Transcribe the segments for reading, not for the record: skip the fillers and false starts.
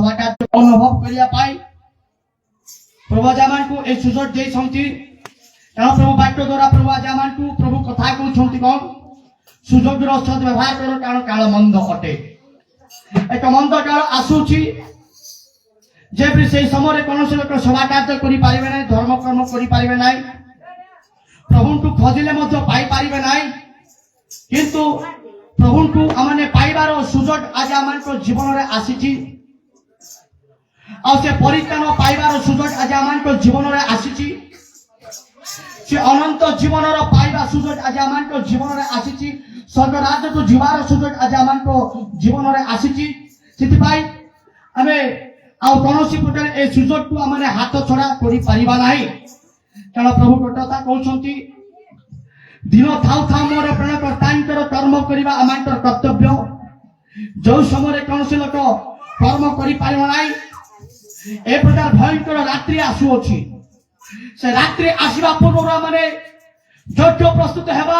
সভাটা অনুভব করিয়া পাই প্রভু আজମାନଙ୍କୁ এই সুযোগ ଦେଇଛନ୍ତି। କାରଣ ପ୍ରଭୁ ବାକ୍ୟ ଦ୍ୱାରା ପ୍ରଭୁ ଆଜମାନଙ୍କୁ ପ୍ରଭୁ କଥା କହୁଛନ୍ତି କ'ଣ ସୁଯୋଗର ସଦ୍ ବ୍ୟବହାର କର କାରଣ କାଳ ମନ୍ଦ ଅଟେ। ଏକ ମନ୍ଦ କାଳ ଆସୁଛି ଯେପରି ସେହି ସମୟରେ କୌଣସି ଲୋକ ସଭା କାର୍ଯ୍ୟ କରିପାରିବେ ନାହିଁ, ଧର୍ମକର୍ମ କରିପାରିବେ ନାହିଁ, ପ୍ରଭୁଙ୍କୁ ଖୋଜିଲେ ମଧ୍ୟ ପାଇପାରିବେ ନାହିଁ। କିନ୍ତୁ ପ୍ରଭୁଙ୍କୁ ଆମମାନେ ପାଇବାର ସୁଯୋଗ ଆଜି ଆମମାନଙ୍କ ଜୀବନରେ ଆସିଛି। ଆଉ ସେ ପରିତ୍ରାଣ ପାଇବାର ସୁଯୋଗ ଆଜି ଆମମାନଙ୍କ ଜୀବନରେ ଆସିଛି। ସେ ଅନନ୍ତ ଜୀବନର ପାଇବା ସୁଯୋଗ ଆଜି ଆମମାନଙ୍କ ଜୀବନରେ ଆସିଛି। ସ୍ୱର୍ଗ ରାଜ୍ୟକୁ ଯିବାର ସୁଯୋଗ ଆଜି ଆମମାନଙ୍କ ଜୀବନରେ ଆସିଛି। ସେଥିପାଇଁ ଆମେ ଆଉ କୌଣସି ପ୍ରକାର ଏ ସୁଯୋଗକୁ ଆମେ ହାତ ଛଡ଼ା କରିପାରିବା ନାହିଁ। କାରଣ ପ୍ରଭୁ ଗୋଟେ କଥା କହୁଛନ୍ତି, ଦିନ ଥାଉ ଥାଉ ମୋର ପ୍ରାଣକର୍ତ୍ତାଙ୍କର କର୍ମ କରିବା ଆମଙ୍କର କର୍ତ୍ତବ୍ୟ। ଯେଉଁ ସମୟରେ କୌଣସି ଲୋକ କର୍ମ କରିପାରିବ ନାହିଁ, ଏ ପ୍ରକାର ଭୟଙ୍କର ରାତ୍ରି ଆସୁଅଛି। ସେ ରାତ୍ରି ଆସିବା ପୂର୍ବରୁ ଆମେ ଯୋଗ୍ୟ ପ୍ରସ୍ତୁତ ହେବା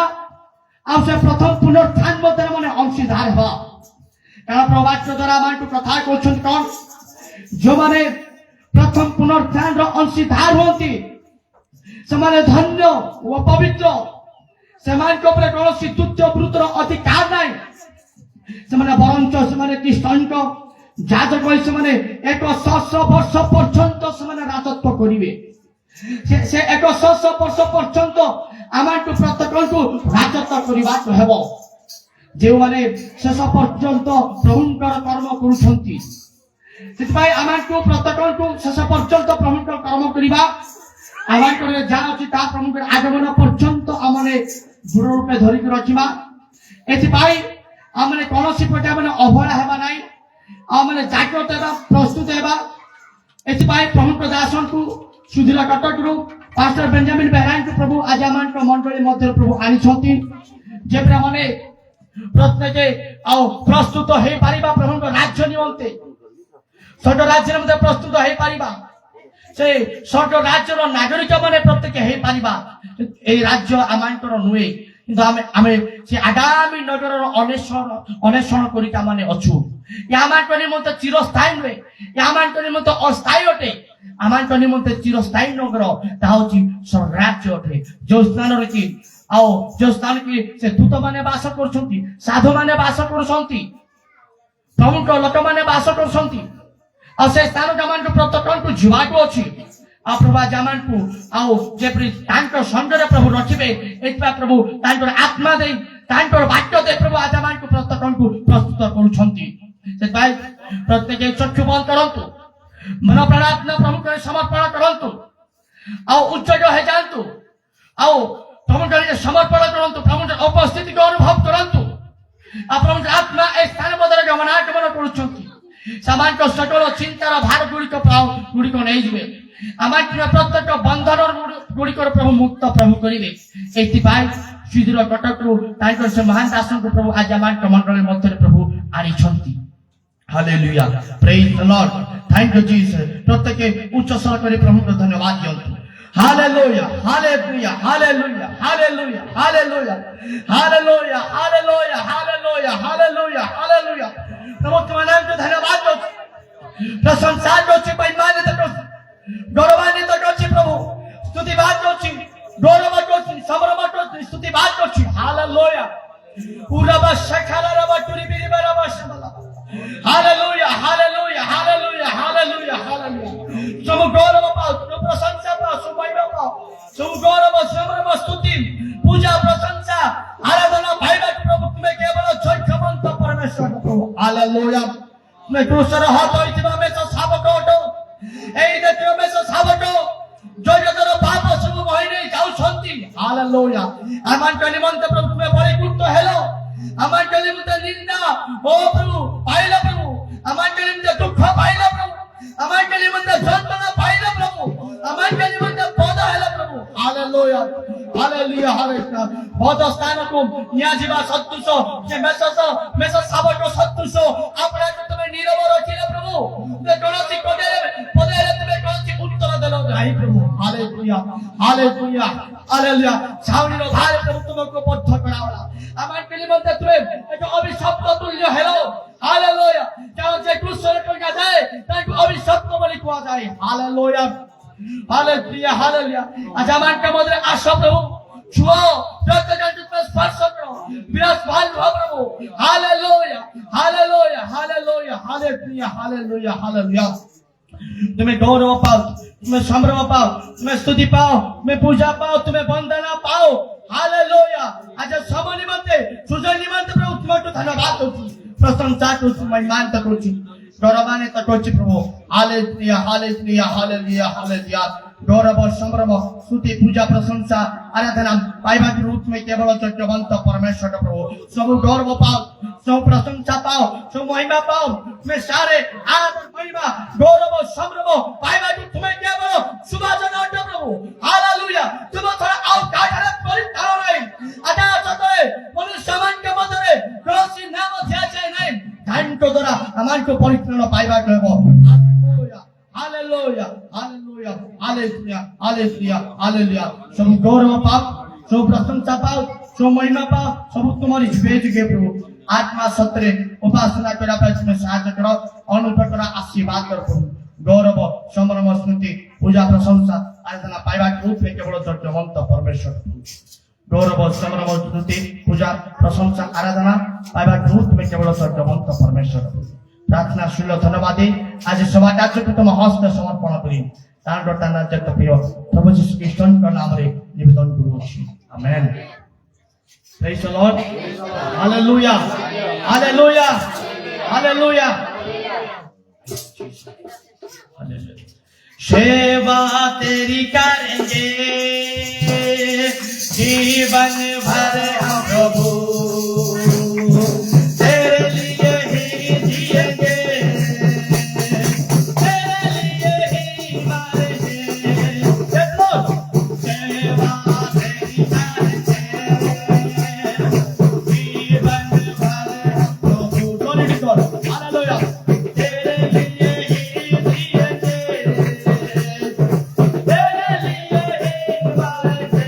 ଆଉ ସେ ପ୍ରଥମ ପୁନରୁତ୍ଥାନ ମଧ୍ୟରେ ମାନେ ଅଂଶୀଦାର ହେବା। କାରଣ ପ୍ରବାଚକ ଦ୍ୱାରା ଆମକୁ କଥା କହୁଛନ୍ତି କ'ଣ, ଯେଉଁମାନେ ପ୍ରଥମ ପୁନରୁତ୍ଥାନର ଅଂଶୀଦାର ହୁଅନ୍ତି ସେମାନେ ଧନ୍ୟ ଓ ପବିତ୍ର। ସେମାନଙ୍କ ଉପରେ କୌଣସି ତୁଚ୍ଛ ବୃତ୍ତର ଅଧିକାର ନାହିଁ। ସେମାନେ ବରଞ୍ଚ ସେମାନେ ଖ୍ରୀଷ୍ଟଙ୍କ ଯାଜକ ହୋଇ ସେମାନେ 100 ବର୍ଷ ପର୍ଯ୍ୟନ୍ତ ସେମାନେ ରାଜତ୍ୱ କରିବେ। ସେ 100 ବର୍ଷ ପର୍ଯ୍ୟନ୍ତ ଆମକୁ ପ୍ରତ୍ୟେକଙ୍କୁ ରାଜତ୍ୱ କରିବାକୁ ହେବ, ଯେଉଁମାନେ ଶେଷ ପର୍ଯ୍ୟନ୍ତ ପ୍ରଭୁଙ୍କର କର୍ମ କରୁଛନ୍ତି। ସେଥିପାଇଁ ଆମକୁ ପ୍ରତ୍ୟେକଙ୍କୁ ଶେଷ ପର୍ଯ୍ୟନ୍ତ ପ୍ରଭୁଙ୍କର କର୍ମ କରିବା ଆମଙ୍କର ଯାହା ଅଛି ତାହା ପ୍ରଭୁଙ୍କର ଆଗମନ ପର୍ଯ୍ୟନ୍ତ ଆମେ ଦୃଢ଼ ରୂପେ ଧରିକି ରଖିବା। ଏଥିପାଇଁ ଆମେ କୌଣସି ପ୍ରକାର ଅବହେଳା ହେବା ନାହିଁ, ଆମେ ଜାଗ୍ରତ ହେବା, ପ୍ରସ୍ତୁତ ହେବା। ଏଥିପାଇଁ ପ୍ରଭୁଙ୍କ ଦାସଙ୍କୁ ସୁଧୀର କଟକରୁ ପାଷ୍ଟର ବେଞ୍ଜାମିନ ବେହେରାଙ୍କୁ ପ୍ରଭୁ ଆଜି ଆମମାନଙ୍କ ମଣ୍ଡଳୀ ମଧ୍ୟରେ ପ୍ରଭୁ ଆଣିଛନ୍ତି। ଯେପରି ଆମେ ପ୍ରତ୍ୟେକ ଆଉ ପ୍ରସ୍ତୁତ ହେଇପାରିବା ପ୍ରଭୁଙ୍କ ରାଜ୍ୟ ନିମନ୍ତେ, ସ୍ୱର୍ଗ ରାଜ୍ୟ ନିମନ୍ତେ ପ୍ରସ୍ତୁତ ହେଇପାରିବା। ସେ ସ୍ୱର୍ଗ ରାଜ୍ୟର ନାଗରିକ ମାନେ ପ୍ରତ୍ୟେକ ହେଇପାରିବା। এই রাজ্য আমাଙ୍କର ନୁହେଁ, କିନ୍ତୁ ଆମେ ସେ ଆଗାମୀ ନଗରର ଅନ୍ୱେଷଣ କରିକି ଆମେ ଅଛୁ। ଆମମାନଙ୍କ ନିମନ୍ତେ ଚିରସ୍ଥାୟୀ ନୁହେଁ, ଆମମାନଙ୍କ ନିମନ୍ତେ ଅସ୍ଥାୟୀ ଅଟେ। ଆମମାନଙ୍କ ନିମନ୍ତେ ଚିରସ୍ଥାୟୀ ନଗର ତାହା ହଉଛି ସ୍ୱର୍ଗ ରାଜ୍ୟ ଅଟେ। ଯୋଉ ସ୍ଥାନରେ କି ଆଉ ଯୋଉ ସ୍ଥାନ କି ସେ ଦୂତମାନେ ବାସ କରୁଛନ୍ତି, ସାଧୁମାନେ ବାସ କରୁଛନ୍ତି, ପ୍ରମୁଖ ଲୋକମାନେ ବାସ କରୁଛନ୍ତି। ଆଉ ସେ ସ୍ଥାନକୁ ଆମମାନଙ୍କୁ ପ୍ରତ୍ୟେକଙ୍କୁ ଯିବାକୁ ଅଛି। ଆଉ ପ୍ରଭୁ ଆଜି ଆମମାନଙ୍କୁ ଆଉ ଯେପରି ତାଙ୍କ ସଙ୍ଗରେ ପ୍ରଭୁ ରଖିବେ, ଏଥିପାଇଁ ପ୍ରଭୁ ତାଙ୍କର ଆତ୍ମା ଦେଇ ତାଙ୍କର ବାକ୍ୟ ଦେଇ ପ୍ରଭୁ ଆଜି ଆମମାନଙ୍କୁ ପ୍ରତ୍ୟେକଙ୍କୁ ପ୍ରସ୍ତୁତ କରୁଛନ୍ତି। ସେଥିପାଇଁ ପ୍ରତ୍ୟେକ ଚକ୍ଷୁ ବନ୍ଦ କରନ୍ତୁ, ମନ ପ୍ରାଣ ଆତ୍ମା ପ୍ରଭୁଙ୍କର ସମର୍ପଣ କରନ୍ତୁ, ଆଉ ଉଚ୍ଚକ ହେଇଯାଆନ୍ତୁ, ଆଉ ପ୍ରଭୁଙ୍କର ସମର୍ପଣ କରନ୍ତୁ, ପ୍ରଭୁଙ୍କର ଉପସ୍ଥିତିକୁ ଅନୁଭବ କରନ୍ତୁ। ଆଉ ପ୍ରଭୁଙ୍କର ଆତ୍ମା ଏ ସ୍ଥାନ ମଧ୍ୟରେ ଗମନାଗମନ କରୁଛନ୍ତି। ସେମାନଙ୍କ ସକଳ ଚିନ୍ତାର ଭାର ଗୁଡ଼ିକ ନେଇଯିବେ। ଆମର ପ୍ରତ୍ୟେକ ବନ୍ଧନ ଗୁଡ଼ିକର ପ୍ରଭୁ ମୁକ୍ତ ପ୍ରଭୁ କରିବେ। ଏଥିପାଇଁ ସୁଧୀର କଟକରୁ ତାଙ୍କର ସେ ମହାନ ଦାସଙ୍କୁ ପ୍ରଭୁ ଆଜି ଆମମାନଙ୍କ ମଣ୍ଡଳୀ ମଧ୍ୟରେ ପ୍ରଭୁ ଆଣିଛନ୍ତି। ହାଲେଲୁୟା, ପ୍ରେଜ୍ ଦ ଲର୍ଡ, ଥ୍ୟାଙ୍କ ୟୁ ଜିସସ୍। ପ୍ରତ୍ୟେକ ଉଚ୍ଚ ସ୍ୱର କରି ପ୍ରଭୁଙ୍କୁ ଧନ୍ୟବାଦ ଦିଅନ୍ତୁ। Hallelujah, hallelujah, hallelujah, hallelujah, hallelujah, hallelujah, hallelujah, hallelujah, hallelujah, hallelujah. ପ୍ରଭୁ ତୁମମାନଙ୍କୁ ଧନ୍ୟବାଦ ଦଉଛି, ପ୍ରଶଂସା କରୁଛି, ପରିମାନିତ କରୁଛି, ଗୌରବାନ୍ବିତ କରୁଛି। ପ୍ରଭୁ ସ୍ତୁତିବାଦ କରୁଛି, ଗୌରବ କରୁଛି, ସମ୍ଭ୍ରମ କରୁଛି, ସ୍ତୁତିବାଦ କରୁଛି। ହାଲେଲୁୟା, ଉରବା ଶଖାଲରବା ଟୁରିବିରିବାରବା ଶମଲା। Hallelujah, hallelujah, hallelujah, hallelujah, hallelujah. ସବୁ ଗୌରବ ପାଅ, ସବୁ ପ୍ରଶଂସା ପାଅ, ସବୁ ମହିମା ପାଅ, ସବୁ ଗୌରବ, ସମ୍ଭ୍ରମ, ସ୍ତୁତି, ପୂଜା, ପ୍ରଶଂସା, ଆରାଧନା ପାଇବାକୁ ପ୍ରଭୁ ତୁମେ କେବଳ ଯଜ୍ଞବନ୍ତ ପରମେଶ୍ୱର ପ୍ରଭୁ। ହାଲେଲୁୟା, ତୁମେ କୃଷ୍ଣର ହାତ ହୋଇଥିବା ମେଷ ଶାବକ ଅଟ। এই জাতীয় মেষ ଶାବକ ଜଗତର ପାପ ସବୁ ବହି ନେଇ ଯାଉଛନ୍ତି। ହାଲେଲୁୟା, ଆମମାନଙ୍କ ନିମନ୍ତେ ପ୍ରଭୁ ତୁମେ ବଳିକୃତ ହେଲ, ଆମମାନଙ୍କ ନିମନ୍ତେ ନିନ୍ଦା ଓ ପ୍ରଭୁ ପାଇଲ, ପ୍ରଭୁ ଆମମାନଙ୍କ ନିମନ୍ତେ ଦୁଃଖ ପାଇଲ, ପ୍ରଭୁ ଆମମାନଙ୍କ ନିମନ୍ତେ ଯନ୍ତ୍ରଣା ପାଇଲ, ପ୍ରଭୁ ଆମମାନଙ୍କ ନିମନ୍ତେ ପଦ ହେଲ, ପ୍ରଭୁ। Hallelujah, hallelujah, hallelujah. ପଦ ସ୍ଥାନକୁ ନିଆଯିବା ସଦୃଶ ସେ ମେଷ ଶାବକ ସଦୃଶ ଆପଣଙ୍କୁ ତୁମେ ନୀରବ ରଖିଲେ, ପ୍ରଭୁ କୌଣସି ପଦରେ ତୁମେ କୌଣସି ଉତ୍ତର ଦେଲ ନାହିଁ, ପ୍ରଭୁ। Hallelujah, hallelujah, hallelujah. ଛାଉଣିର ଭାରେ ପ୍ରଭୁ ତୁମକୁ ବଦ୍ଧ କରାଗଲା, ଆମମାନଙ୍କ ନିମନ୍ତେ ତୁମେ ଏକ ଅଭିଶପ୍ତ ତୁଲ୍ୟ ହେଲ। ହାଲେଲୁୟା, କାରଣ ଯେ କୃଷ୍ଣରେ ଟଙ୍କା ଯାଏ কোয়া যায় হালেলুয়া হালেলুয়া হালেলুয়া আজ আমাকে মধ্যে আসো প্রভু ছুঁও প্রত্যেককে স্পর্শ করো বিরাজমান হও প্রভু hallelujah hallelujah hallelujah hallelujah hallelujah hallelujah तुम्हें गौरव पाओ तुम्हें संभ्रम पाओ तुम्हें स्तुति पाओ तुम्हें पूजा पाओ तुम्हें वंदना पाओ हालेलुया आज सब निमंते सुजय निमंते प्रभु तुम्हें धन्यवाद करছি प्रशंसा করছি महिमान्वित করছি गौरवान्वित করছি प्रभु हालेलुया हालेलुया हालेलुया हालेलुया गौरव संभ्रम स्तुति पूजा प्रशंसा आराधना पाइबा रूप में केवल सत्यवंत परमेश्वर प्रभु सब गौरव पाओ सब प्रशंसा पाओ सब महिमा पाओ तुम्हें सारे आराधना महिमा गौरव संभ्रम पाइबा तुम्हें केवल सुभाषण प्रभु हालेलुया तुम थोड़ा आओ काटरे परितारो नहीं आजा सतोए मनुष्य मन के मधुरे कौसी नाम ध्याचे नहीं धान्य द्वारा अमान को परित्राण पाइबा कहबो hallelujah hallelujah hallelujah hallelujah hallelujah सब गौरव पाओ सब प्रशंसा पाओ सब महिमा पाओ सब तुम्हारी जुगे जुगे प्रभु आत्मा सत्रे उपासना करा पाए तुम्हें साहाय्य करो अनुग्रह करो आशीर्वाद करो प्रभु गौरव संभ्रम स्तुति पूजा प्रशंसा आराधना पाइबा रूप में केवल सत्यवंत परमेश्वर गौरव संभ्रम स्तुति पूजा प्रशंसा आराधना पाइबा रूप में केवल सत्यवंत परमेश्वर प्रार्थना शील धन्यवाद आज सभा कार्य तुम हस्त समर्पण करी प्रिय प्रभु जीशु ख्रीष्ट नाम निवेदन करुछि amen praise the lord hallelujah hallelujah hallelujah सेवा तेरी करेंगे जीवन भर हम प्रभु तेरे लिए ही जिएंगे तेरे लिए ही मरेंगे सेवा तेरी करेंगे जीवन भर हम प्रभु हालेलुया तेरे लिए ही जिएंगे तेरे लिए ही मरेंगे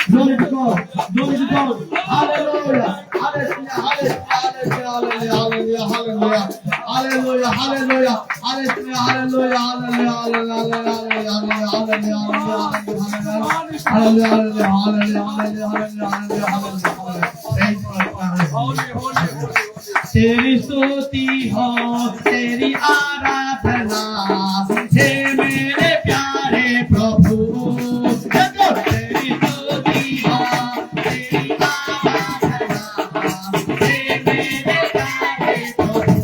Glory to God. Glory to God. Hallelujah. Hallelujah. Hallelujah. Hallelujah. Hallelujah. Hallelujah. Hallelujah. Hallelujah. Hallelujah. Hallelujah. तेरी स्तुति हो तेरी आराधना हे मेरे प्यारे प्रभु तेरी स्तुति हो तेरी आराधना हे मेरे प्यारे प्रभु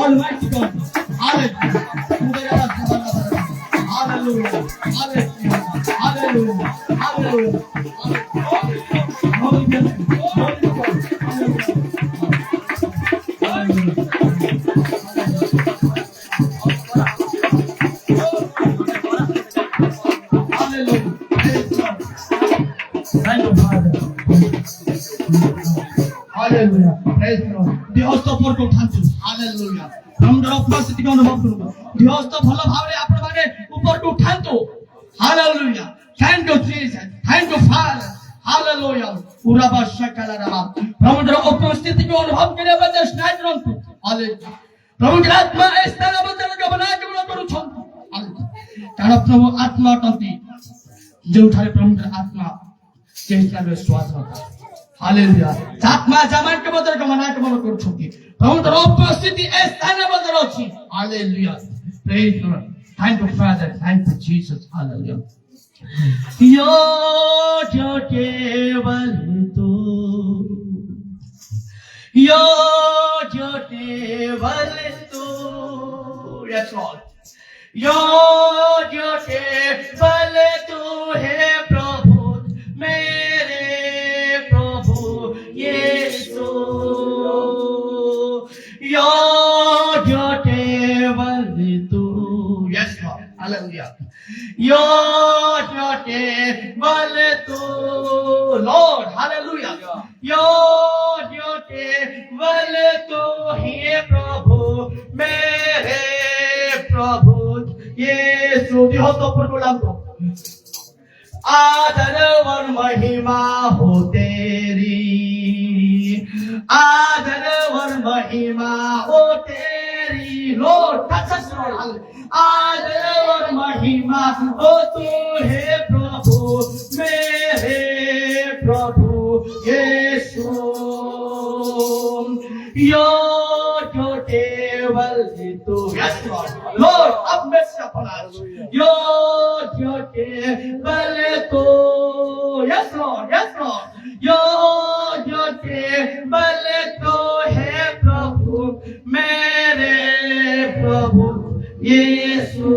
Almighty God. Hallelujah. Hallelujah. Hallelujah. Hallelujah. Hallelujah. Praise the Lord. Dios to por contanto. Hallelujah. हम उपस्थिति को अनुभव करूंगा. Dios to भला भावरे आपण माने ऊपर को उठातो. Hallelujah. Thank you Jesus. Thank you Father. Hallelujah. उराबा शकला रामा. प्रभु उपस्थिति को अनुभव करे बदे स्नान रंतु. Hallelujah. प्रभु की आत्मा इस तरह बदल के बना के बना करू छन. Hallelujah. कारण प्रभु आत्मा टंती. जो ठारे प्रभु की आत्मा चेष्टा में स्वाद होता. Hallelujah. आत्मा जमान के बदल के मना के बना करू छकी. प्रभु की उपस्थिति इस तरह बदल अछि. Hallelujah. Praise the Lord. Thank you Father. Thank you Jesus. Hallelujah. यो जो केवल तू यो जो केवल तू yes Lord यो जो केवल तू है प्रभु मेरे प्रभु यीशु यो जो केवल तू yes Lord hallelujah यो जो केवल तू Lord hallelujah यो जो केवल तू ही प्रभु मेरे प्रभु यीशु दिहो तो प्रभुलाम को आदर और महिमा हो तेरी आदर और महिमा हो तेरी Lord touch us Lord आदर और महिमा हो तू है प्रभु मेरे प्रभु यीशु यो जो केवल तू yes Lord अब मैं से अपना यो जो केवल तू yes Lord यो जो केवल तू है प्रभु मेरे प्रभु यीशु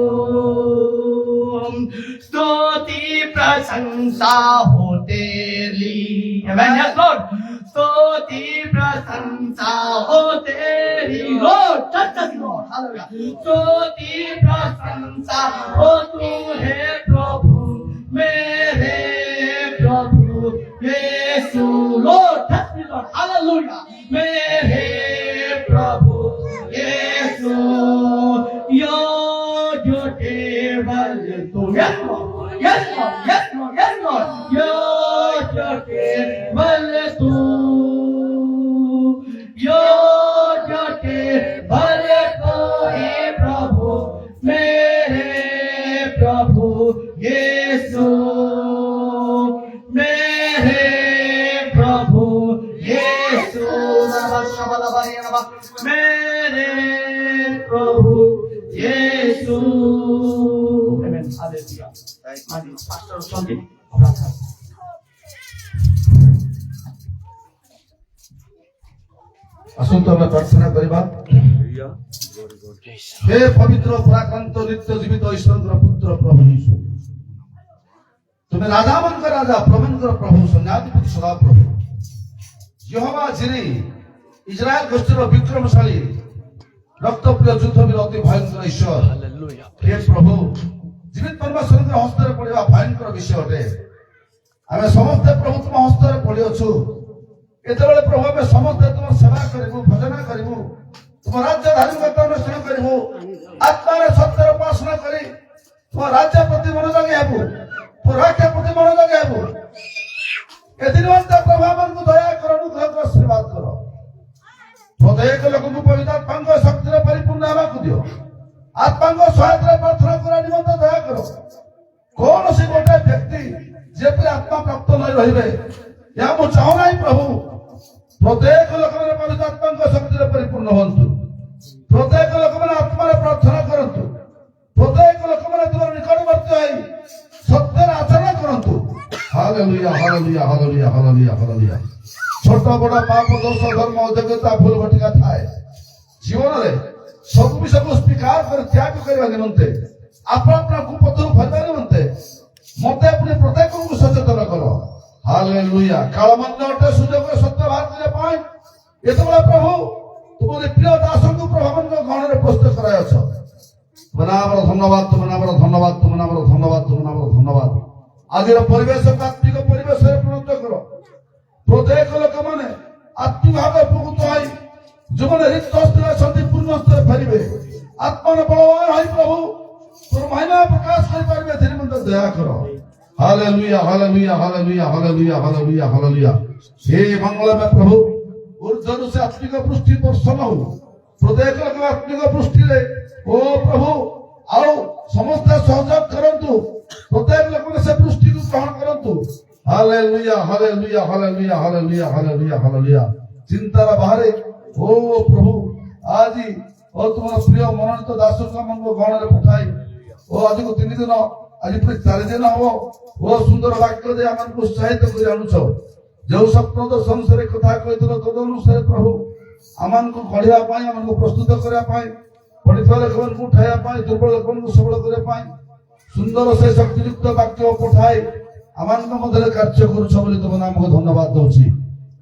स्तुति प्रशंसा हो तेरी Amen yes Lord स्तुति प्रशंसा हो तेरी Lord touch us Lord hallelujah स्तुति प्रशंसा हो तू है प्रभु मेरे प्रभु यीशु Lord touch me Lord hallelujah मेरे प्रभु यीशु यो जो केवल तू yes Lord मेरे प्रभु यीशु। आमेन। हालेलुया। आज पास्टर संदीप प्रार्थना। आसंतु आमे प्रार्थना करिबा। हे पवित्र पराक्रांत नित्य जीवित ईश्वर पुत्र प्रभु यीशु, तुम्हें राजा मनकर राजा प्रभुंकर प्रभु सन्याधिपति सदा प्रभु यहोवा जिनी इस्राएल गोष्ठीर विक्रमशाली रक्तप्रिय युद्धवीर अति भयंकर ईश्वर। हे प्रभु जीवित परमेश्वर हस्तर पड़ा भयंकर विषय अटे। आम समस्ते प्रभु तुम हस्तर पड़िछु। एतबेले प्रभु आम समस्ते तुम सेवा करूँ भजन करूँ तुम राज्य धार्मिकता अनुष्ठान करूँ आत्मार सत्यर उपासना करी तुम राज्य प्रति मनोयोगी हेबू तुम राज्य प्रति मनोयोगी हेबू। एदिन प्रभु आमको दया कर अनुग्रह कर आशीर्वाद कर प्रत्येक लोक पवित्र आत्मा शक्ति परिपूर्ण होगा दियो आत्मा सहायता प्रार्थना करने निमंते दया कर। कौन सी गोटे व्यक्ति जेपरी आत्मा प्राप्त नहीं रही या मुझे चाहूना प्रभु प्रत्येक लोक मैंने पवित्र आत्मा शक्ति परिपूर्ण हूँ प्रत्येक लोक मैंने आत्मा प्रार्थना करतु प्रत्येक लोक मैंने तुम निकटवर्ती हो सत्य आचरण करतु। Hallelujah hallelujah hallelujah hallelujah hallelujah. छोट बड़ पाप दोष धर्म अयोग्यता भूल भटिका थाए जीवन में सब विषय को स्वीकार कर त्याग करने निमंते अपना अपना कुपथर फेरवा निमंते मते अपने प्रत्येक को सचेतन करो। हालेलुया। कालमन्य अटे सुजोग सत्य भारतीय पाए एतबेले प्रभु तुम प्रिय दास को प्रभु गहन में प्रस्तुत करायछ। तुम नाम धन्यवाद तुम नाम धन्यवाद तुम नाम धन्यवाद तुम नाम धन्यवाद। आज परिवेश आत्मिक परिवेश परिणत करो प्रत्येक लोक मैंने आत्मिक भाव उपकृत हो जो मैंने रिक्त स्थिर पूर्ण स्थिर फेरबे आत्मा बलवान है प्रभु तुम महिमा प्रकाश करें निमंते दया करो। Hallelujah hallelujah hallelujah hallelujah hallelujah hallelujah. हे मंगल में प्रभु ऊर्ध्व से आत्मिक पुष्टि वर्षण हो प्रत्येक लोक आत्मिक पुष्टि ओ प्रभु आओ समस्त सहयोग करंतु प्रत्येक लोक से पुष्टि को ग्रहण करंतु। Hallelujah hallelujah hallelujah hallelujah hallelujah hallelujah. चिंतार बाहरे ओ प्रभु आज ओ तुम प्रिय मनोनीत दास मन को गहन में पठाई ओ आज को 3 दिन आज पूरी 4 दिन हम ओ सुंदर वाक्य दे आम उत्साहित कर आणुछ जो स्वप्न दर्शन से कथा कही तद अनुसार प्रभु आम को गढ़ा आम को प्रस्तुत करने पढ़ा लोक को उठाइबा दुर्बल लोक को सबल करने सुंदर से शक्तियुक्त वाक्य पठाई आम मध्य कार्य करुछ बोली तुम नाम को धन्यवाद दूची।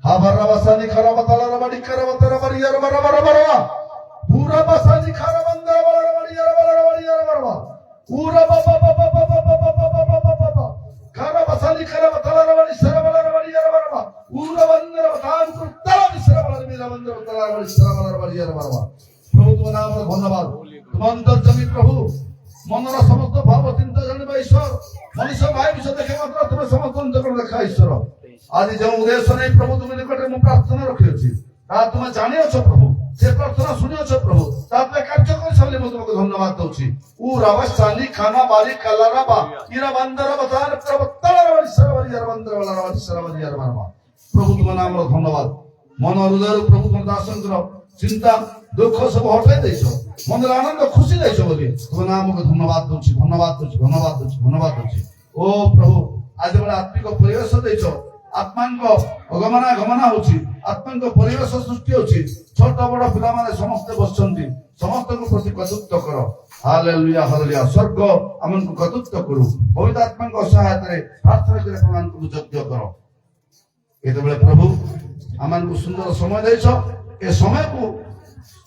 हा बरा बासानी खरा बताला रबाडी करा बतारा बरियार बरा बरा बरा पूरा बासानी खरा बंदर बरा बरियार बरा बरियार बरा पूरा बाबा बाबा बाबा बाबा बाबा बाबा खरा बासानी खरा बताला रबाडी सरा बरा बरियार बरा पूरा बंदर बतान कुतला सरा बरा मेरा बंदर बताला रबाडी सरा बरा बरियार बरा। प्रभु तुम नाम को धन्यवाद तुम अंतर जमी प्रभु मनर समस्त भाव चिंता जानिबा ईश्वर मनुष्य भाई विषय देखे मात्र तुम समस्त अंतकरण देखा ईश्वर। आज जो उद्देश्य नहीं प्रभु तुम निकट में प्रार्थना रखी तुम जानी प्रभु से प्रार्थना शुणी प्रभु कार्य कर तुमको धन्यवाद दूची। ऊरावसानी खाना बाली कलारा बा इरा बंदर बतान प्रवक्तार वाली सरवरियर बंदर वाला वाली सरवरियर मारवा। प्रभु तुम नाम धन्यवाद मन हृदय प्रभु तुम दासंकर चिंता दुख सब हटाई देछ मन आनंद खुशी देछ बोली तुम नाम को धन्यवाद दूची धन्यवाद दूची धन्यवाद दूची धन्यवाद दूची। ओ प्रभु आज बड़ा आत्मिक परिवेश देछ आत्मा अगमना गमना होची आत्मा परिवेश सृष्टि होची छोट बड़ पिला माने समस्त बसचंती समस्त को प्रति कतुत्व करो। Hallelujah hallelujah. स्वर्ग आमन को कतुत्व करू पवित्र आत्मा को सहायता रे प्रार्थना करे प्रमाण को योग्य करो। एतबेले प्रभु आमन को सुंदर समय देछ ए समय को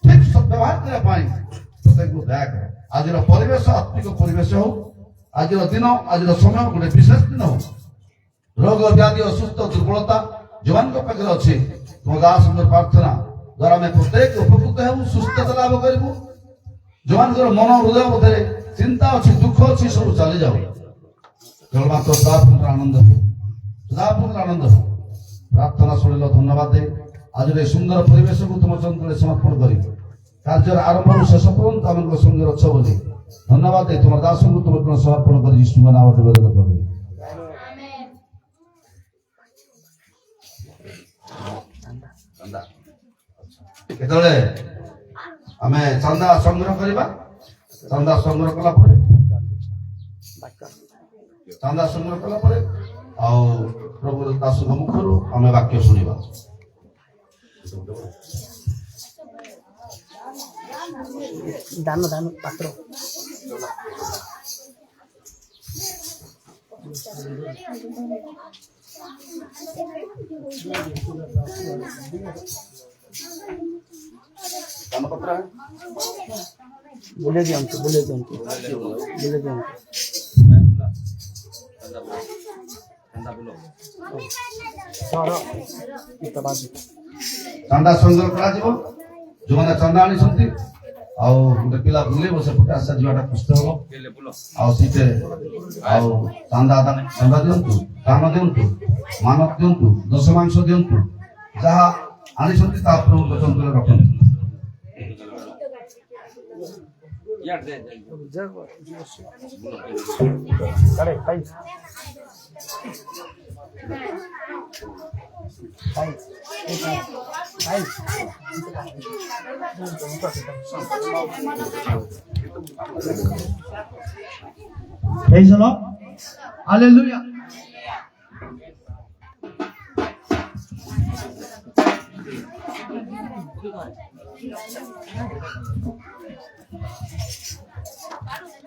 ठीक सद्व्यवहार करे पाई प्रत्येक को दया करो। आज परिवेश आत्मिक परिवेश हो आज दिन आज समय गोटे विशेष दिन हो रोग व्याधि असुस्थ दुर्बलता जो पाखे अच्छे तुम दास प्रार्थना द्वारा आम प्रत्येक उपकृत हो सुस्थता लाभ करूँ जो मन हृदय मध्य चिंता अच्छी दुख अच्छी सब चली जाओ केवल मात्र सदापूर्ण आनंद हो सदापूर्ण आनंद हो। प्रार्थना शुणिल धन्यवाद दे आज सुंदर परिवेश को तुम चंद्र समर्पण कर कार्य आरंभ शेष पर्यंत आम संगे अच्छ बोली धन्यवाद दे तुम दास को तुम समर्पण कर यीशु नाम निवेदन कर। Anda. କେତେବେଳେ ଆମେ ଚାନ୍ଦା ସଂଗ୍ରହ କରିବା, ଚାନ୍ଦା ସଂଗ୍ରହ କଲା ପରେ ଆଉ ପ୍ରଭୁ ଦାସଙ୍କ ମୁଖରୁ ଆମେ ବାକ୍ୟ ଶୁଣିବା। ଦାନ ପାତ୍ର ବୁଲେଇ ଦିଅନ୍ତୁ। ଚାନ୍ଦା ସଂଗ୍ରହ କରାଯିବ। ଯୋଉମାନେ ଚାନ୍ଦା ଆଣିଛନ୍ତି ଆଉ ଗୋଟେ ପିଲା ବୁଲେଇବ, ସେପଟେ ଆସିବା ଯିବାଟା କଷ୍ଟ ହବ। ଆଉ ସେଇଠି ଆଉ ଚାନ୍ଦା ଦିଅନ୍ତୁ, ଦାନ ଦିଅନ୍ତୁ, ମାନକ ଦିଅନ୍ତୁ, ଦଶ ମାଂସ ଦିଅନ୍ତୁ, ଯାହା ଆଣିଛନ୍ତି ତା ପ୍ରଭୁଙ୍କ ଚନ୍ଦ୍ରରେ ରଖନ୍ତୁ। Praise the Lord. Hallelujah.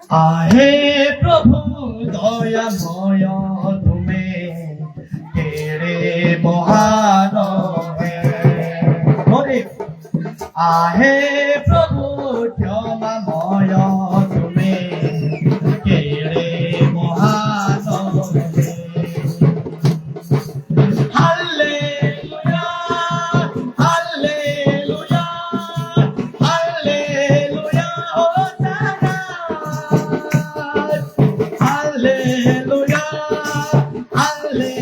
आहे प्रभु दयामय तुमे तेरे महान है। आहे प्रभु क्षमामय तुमे तेरे महान है। Hallelujah hallelujah hallelujah hosanna hallelujah hallelujah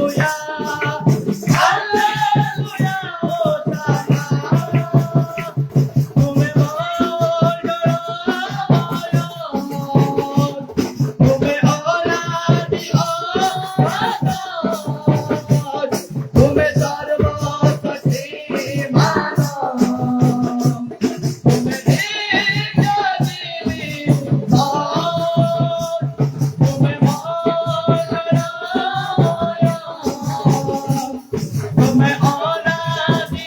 hallelujah hosanna. तुम्हें तुम्हें औलादी तुम्हें सर्वशक्ति मानो, तुम्हें जीवी तुम्हें तुम्हें औलादी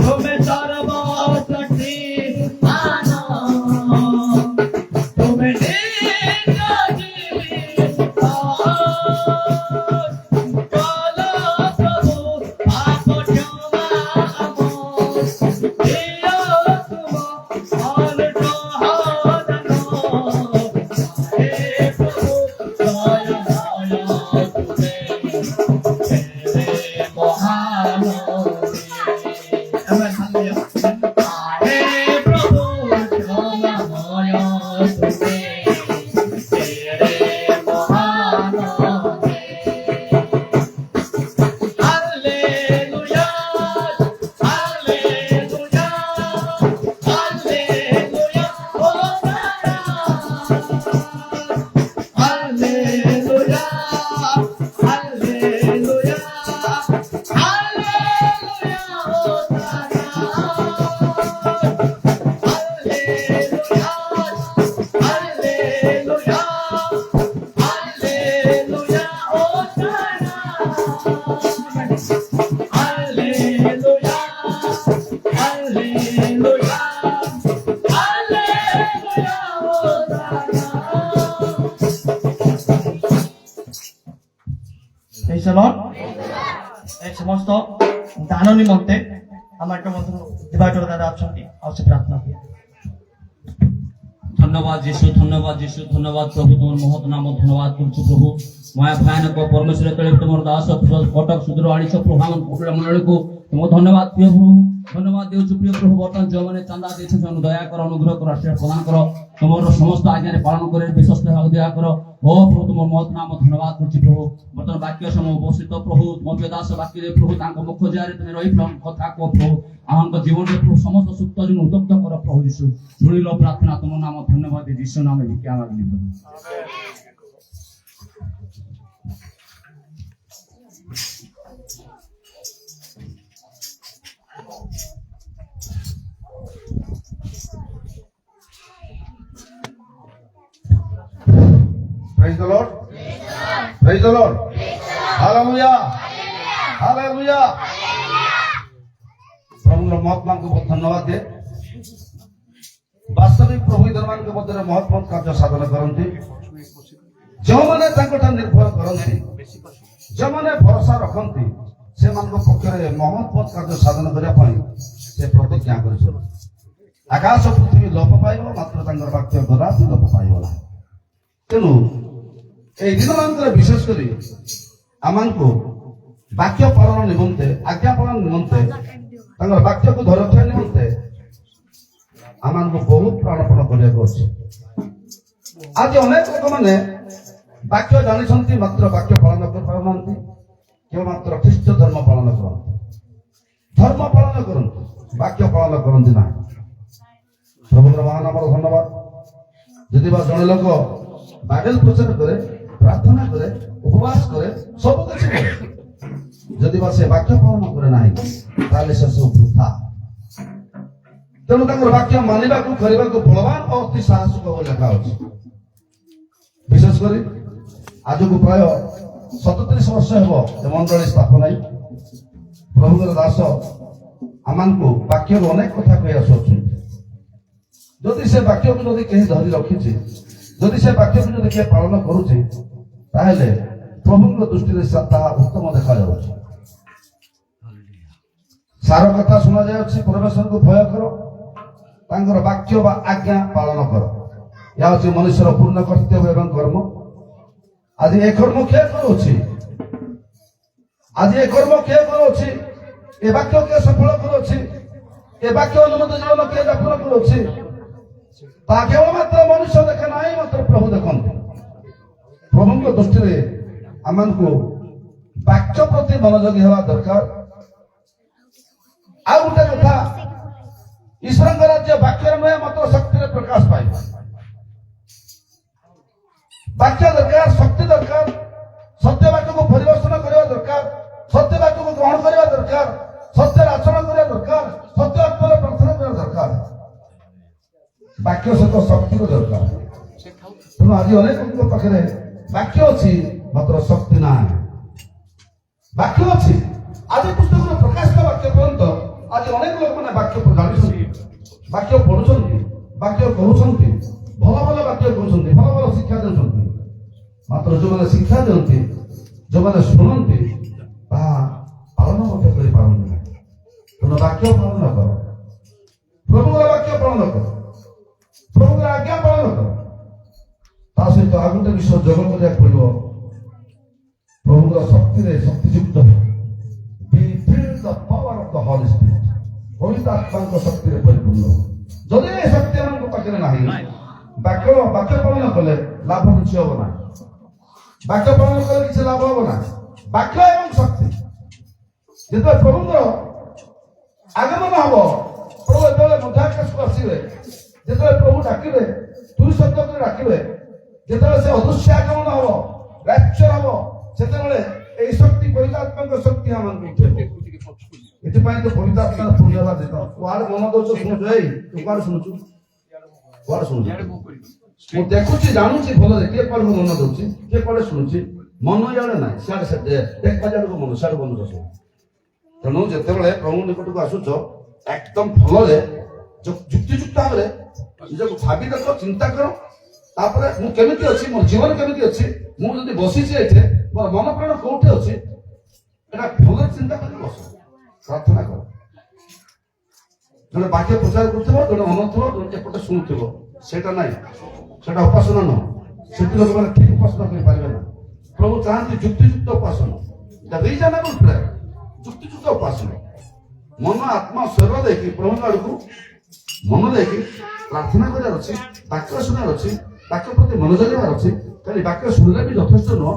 तुम्हें सर्वशक्ति मानो, तुम्हें Praise the Lord. এই সমস্ত দান নিমন্তে আমার একটা মন্ত্র ডিভাইডার দাদা অଛନ୍ତି ଆଉ ସେ ପ୍ରାର୍ଥନା ହୁଏ। ধন্যবাদ যিশু, ধন্যবাদ যিশু, ধন্যবাদ প্রভু, তোমার মহৎ নাম ধন্যবাদ করছি প্রভু। মায়া ভয়ানক পরমেশ্বর তଳେ তোমার দাস কটক সুদূর আনিছ প্রভু ଆମ କୁକୁଡ଼ା ମଣ୍ଡଳୀକୁ ତୁମକୁ ଧନ୍ୟବାଦ ପ୍ରିୟ ପ୍ରଭୁ, ଧନ୍ୟବାଦ ଦେଉଛୁ ପ୍ରିୟ ପ୍ରଭୁ। ବର୍ତ୍ତମାନ ଯେଉଁମାନେ ଚାନ୍ଦା ଦେଇଛନ୍ତି ସେମାନଙ୍କୁ ଦୟା କର, ଅନୁଗ୍ରହ କର, ଆଶୀର୍ବାଦ ପ୍ରଦାନ କର, ତୁମର ସମସ୍ତ ଆଜ୍ଞାରେ ପାଳନ କରି ବିଶ୍ୱସ୍ତ ହେବାକୁ ଦୟା କର। ଓ ପ୍ରଭୁ ତୁମର ମହৎ ନାମ ଧନ୍ୟବାଦ କରୁଛି ପ୍ରଭୁ। ବର୍ତ୍ତମାନ ବାକ୍ୟ ସମୟ ଉପସ୍ଥିତ ପ୍ରଭୁ, ତୁମ ପ୍ରିୟ ଦାସ ବାକ୍ୟରେ ପ୍ରଭୁ ତାଙ୍କ ମୁଖ ଜାରେ ତୁମେ ରହି କଥା କୁହ ପ୍ରଭୁ। ଆମଙ୍କ ଜୀବନରେ ପ୍ରଭୁ ସମସ୍ତ ସୁପ୍ତ ଜୀବନ ଉତ୍ତପ୍ତ କର ପ୍ରଭୁ ଯୀଶୁ। ଶୁଣିଲ ପ୍ରାର୍ଥନା, ତୁମ ନାମ ଧନ୍ୟବାଦ ଯୀଶୁ ନାମେ ଭିକ୍ଷା ମାଗିଲି ପ୍ରଭୁ। the Lord. Praise the Lord. Hallelujah. Hallelujah. प्रभु महात्मा को बहुत धन्यवाद दे वास्तविक प्रभु धर्मान के मध्य महत्व कार्य साधन करती जो मैंने निर्भर करती जो मैंने भरोसा रखती से पक्षरे महत्व कार्य साधन करने से प्रतिज्ञा कर आकाश पृथ्वी लोप पाइब मात्र वाक्य कदापि लोप पाइब तेणु ये दिन मान विशेष कर आमको वाक्य पालन निमंते आज्ञा पालन निमंते वाक्य को रक्षा निमंते आमको बहुत प्राणपण कर आज अनेक लोक मैंने वाक्य जानी मात्र वाक्य पालन कर पारना केवल मात्र ख्रीष्ट धर्म पालन करते वाक्य पालन करती ना प्रभु महानाम धन्यवाद जदि जड़े लोक बाइबल प्रचार करे प्रार्थना करे उपवास करे सब किसी करे जदि से वाक्य पालन करे ना ताले से सब वृथा तेणु वाक्य मानिबा को करबा को बलवान और अति साहसिक लिखा अछि विशेषकर आज को प्राय 37 वर्ष हेब मंडली स्थापना प्रभुगर दास आमको वाक्य अनेक कथा कही आसुच्छे जदि से वाक्य को जदि कहीं धरी रखी जदि से वाक्य को जदि पालन करुचे ताहले प्रभु दृष्टि से उत्तम देखा जाउछि सार कथा सुना जाउछि परमेश्वर को भय करो तांकर वाक्य बा आज्ञा पालन करो या होछि मनुष्यर पूर्ण कर्तव्य एवं कर्म आज ए कर्म किए करूछि आज ए कर्म किए करूछि ए वाक्य के सफल करूछि ए वाक्य अनुमत जीवन के सफल करूछि ता केवल मात्र मनुष्य देखे नहीं मात्र प्रभु देखते प्रभु दृष्टि आमको वाक्य प्रति मनोयोगी हवा दरकार आ गोटे कथा ईश्वर राज्य वाक्य नुहे मात्र शक्ति प्रकाश पाए वाक्य दरकार शक्ति दरकार सत्य वाक्य को परिवर्तन करने दरकार सत्य वाक्य को ग्रहण करने दरकार सत्य आचरण करने दरकार सत्य आत्मा प्रार्थना करने दरकार वाक्य सहित शक्ति को दरकार तेणु आज अनेक पाखे वाक्य अच्छी मात्र शक्ति ना वाक्य अच्छी आज पुस्तक प्रकाशित वाक्य पर्यंत आज अनेक लोक मैंने वाक्य जानी वाक्य पढ़ुंट वाक्य कहते भल भल वाक्य कहते भल भल शिक्षा देते मात्र जो मैंने शिक्षा दिखती जो मैंने शुणती पालन करते तेणु वाक्य पालन कर प्रभु वाक्य पालन कर प्रभु आज्ञा पालन कर ता सहित आ गोटे विषय जोग करने पड़ो प्रभुर शक्ति शक्तियुक्त पवित्र आत्मा शक्ति परिपूर्ण जदि शक्ति आम पाखे ना वाक्य वाक्य पालन कले लाभ किसी हम ना वाक्य पालन कले किसी लाभ हम ना वाक्य एवं शक्ति जो प्रभुर आगमन हम प्रभु जो मध्याकाश को आसवे जो प्रभु डाकिबे तुरी शब्द कर डाकिबे जो से अदृश्य आगमन हम रैप्चर हम से शक्ति पवित्र आत्मा शक्ति आम उठे एथिपाई तो पवित्र आत्मा पूजा देता कुआड़ मन दौच शुणुचु ए तू कुआड़ शुणुचु कुआड़ शुणुचु मु देखुची जानूची भल किए कुआड़ मन दौची किए कुआड़ शुणुची मन याडे ना सियाडे से देखबा जाडो मन सियाडे मन दस तेणु जेतेबेले प्रभु निकट को आसुच एकदम भल युक्तियुक्त भाव निजक भावी देख चिंता कर तापर मु केमिति अछि मोर जीवन केमिति अछि मु जदि बसिछि एठे मोर मन प्राण कोठे अछि एटा भल चिंता कर बस प्रार्थना कर जो वाक्य प्रचार कर जो अनुथो जो एपटे शुणुव से उपासना नुह से लोक मैंने ठीक उपासना कर प्रभु चाहती युक्तियुक्त उपासना रीजनेबल प्रेयर युक्तियुक्त उपासना मन आत्मा शरीर देखी प्रभु आड़ को मन देखी प्रार्थना करार अच्छी वाक्य शुणार अच्छी वाक्य प्रति मनोज देवार अच्छी खाली वाक्य शुणिले भी यथेष्ट नुह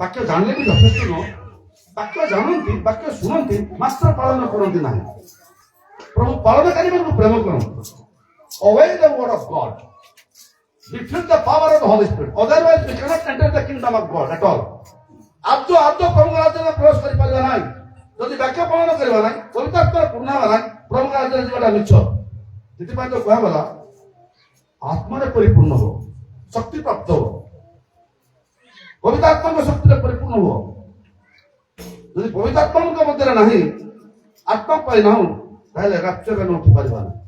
वाक्य जानले भी यथेष्ट नुह वाक्य जानती वाक्य शुणती मात्र पालन करती ना प्रभु पालनकारी को प्रेम करते obey the word of God we feel the power of the Holy Spirit otherwise we cannot enter the kingdom of God at all आद्य प्रभु राज्य में प्रवेश कर पारिबा नाही जदि वाक्य पालन करबा नाही पवित्र आत्मा पूर्ण हबा नाही प्रभु राज्य जीवटा मिछ जेति तो कहा गला आत्मा रे परिपूर्ण हो शक्ति प्राप्त हो ପବିତ୍ରାତ୍ମାଙ୍କ ଶକ୍ତିରେ ପରିପୂର୍ଣ୍ଣ ହୁଅ। ଯଦି ପବିତ୍ରାତ୍ମାଙ୍କ ମଧ୍ୟରେ ନାହିଁ, ଆତ୍ମା ପାଇନାହୁଁ, ତାହେଲେ ରାପ୍ଚରରେ ଆମେ ଉଠିପାରିବା ନାହିଁ।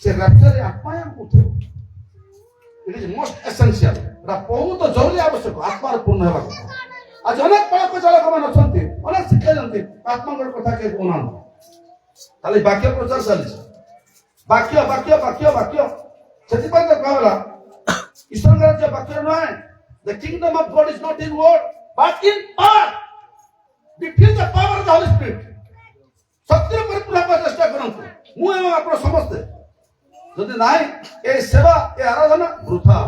ସେ ରାପ୍ଚରରେ ଆତ୍ମା ହିଁ ଆମକୁ ଉଠେଇବ। It is most essential. ଏଟା ବହୁତ ଜରୁରୀ ଆବଶ୍ୟକ ଆତ୍ମାରେ ପୂର୍ଣ୍ଣ ହେବା କଥା। ଆଜି ଅନେକ ପାଳକ ଚାଳକ ମାନେ ଅଛନ୍ତି, ଅନେକ ଶିକ୍ଷା ଦିଅନ୍ତି, ଆତ୍ମାଙ୍କର କଥା କେହି କହୁନାହାନ୍ତି। ଖାଲି ବାକ୍ୟ ପ୍ରଚାର ଚାଲିଛି, ବାକ୍ୟ ବାକ୍ୟ ବାକ୍ୟ ବାକ୍ୟ। ସେଥିପାଇଁ ତ କୁହାଗଲା ଈଶ୍ୱରଙ୍କ ରାଜ୍ୟ ବାକ୍ୟରେ ନୁହେଁ। The kingdom of God is not in word but in power. We feel the power of the Holy Spirit. ଶକ୍ତିରେ ପରିପୂର୍ଣ୍ଣ ହେବାକୁ ଚେଷ୍ଟା କରନ୍ତୁ, ମୁଁ ଏବଂ ଆପଣ ସମସ୍ତେ। ଯଦି ନାହିଁ ଏ ସେବା, ଏ ଆରାଧନା ବୃଥା।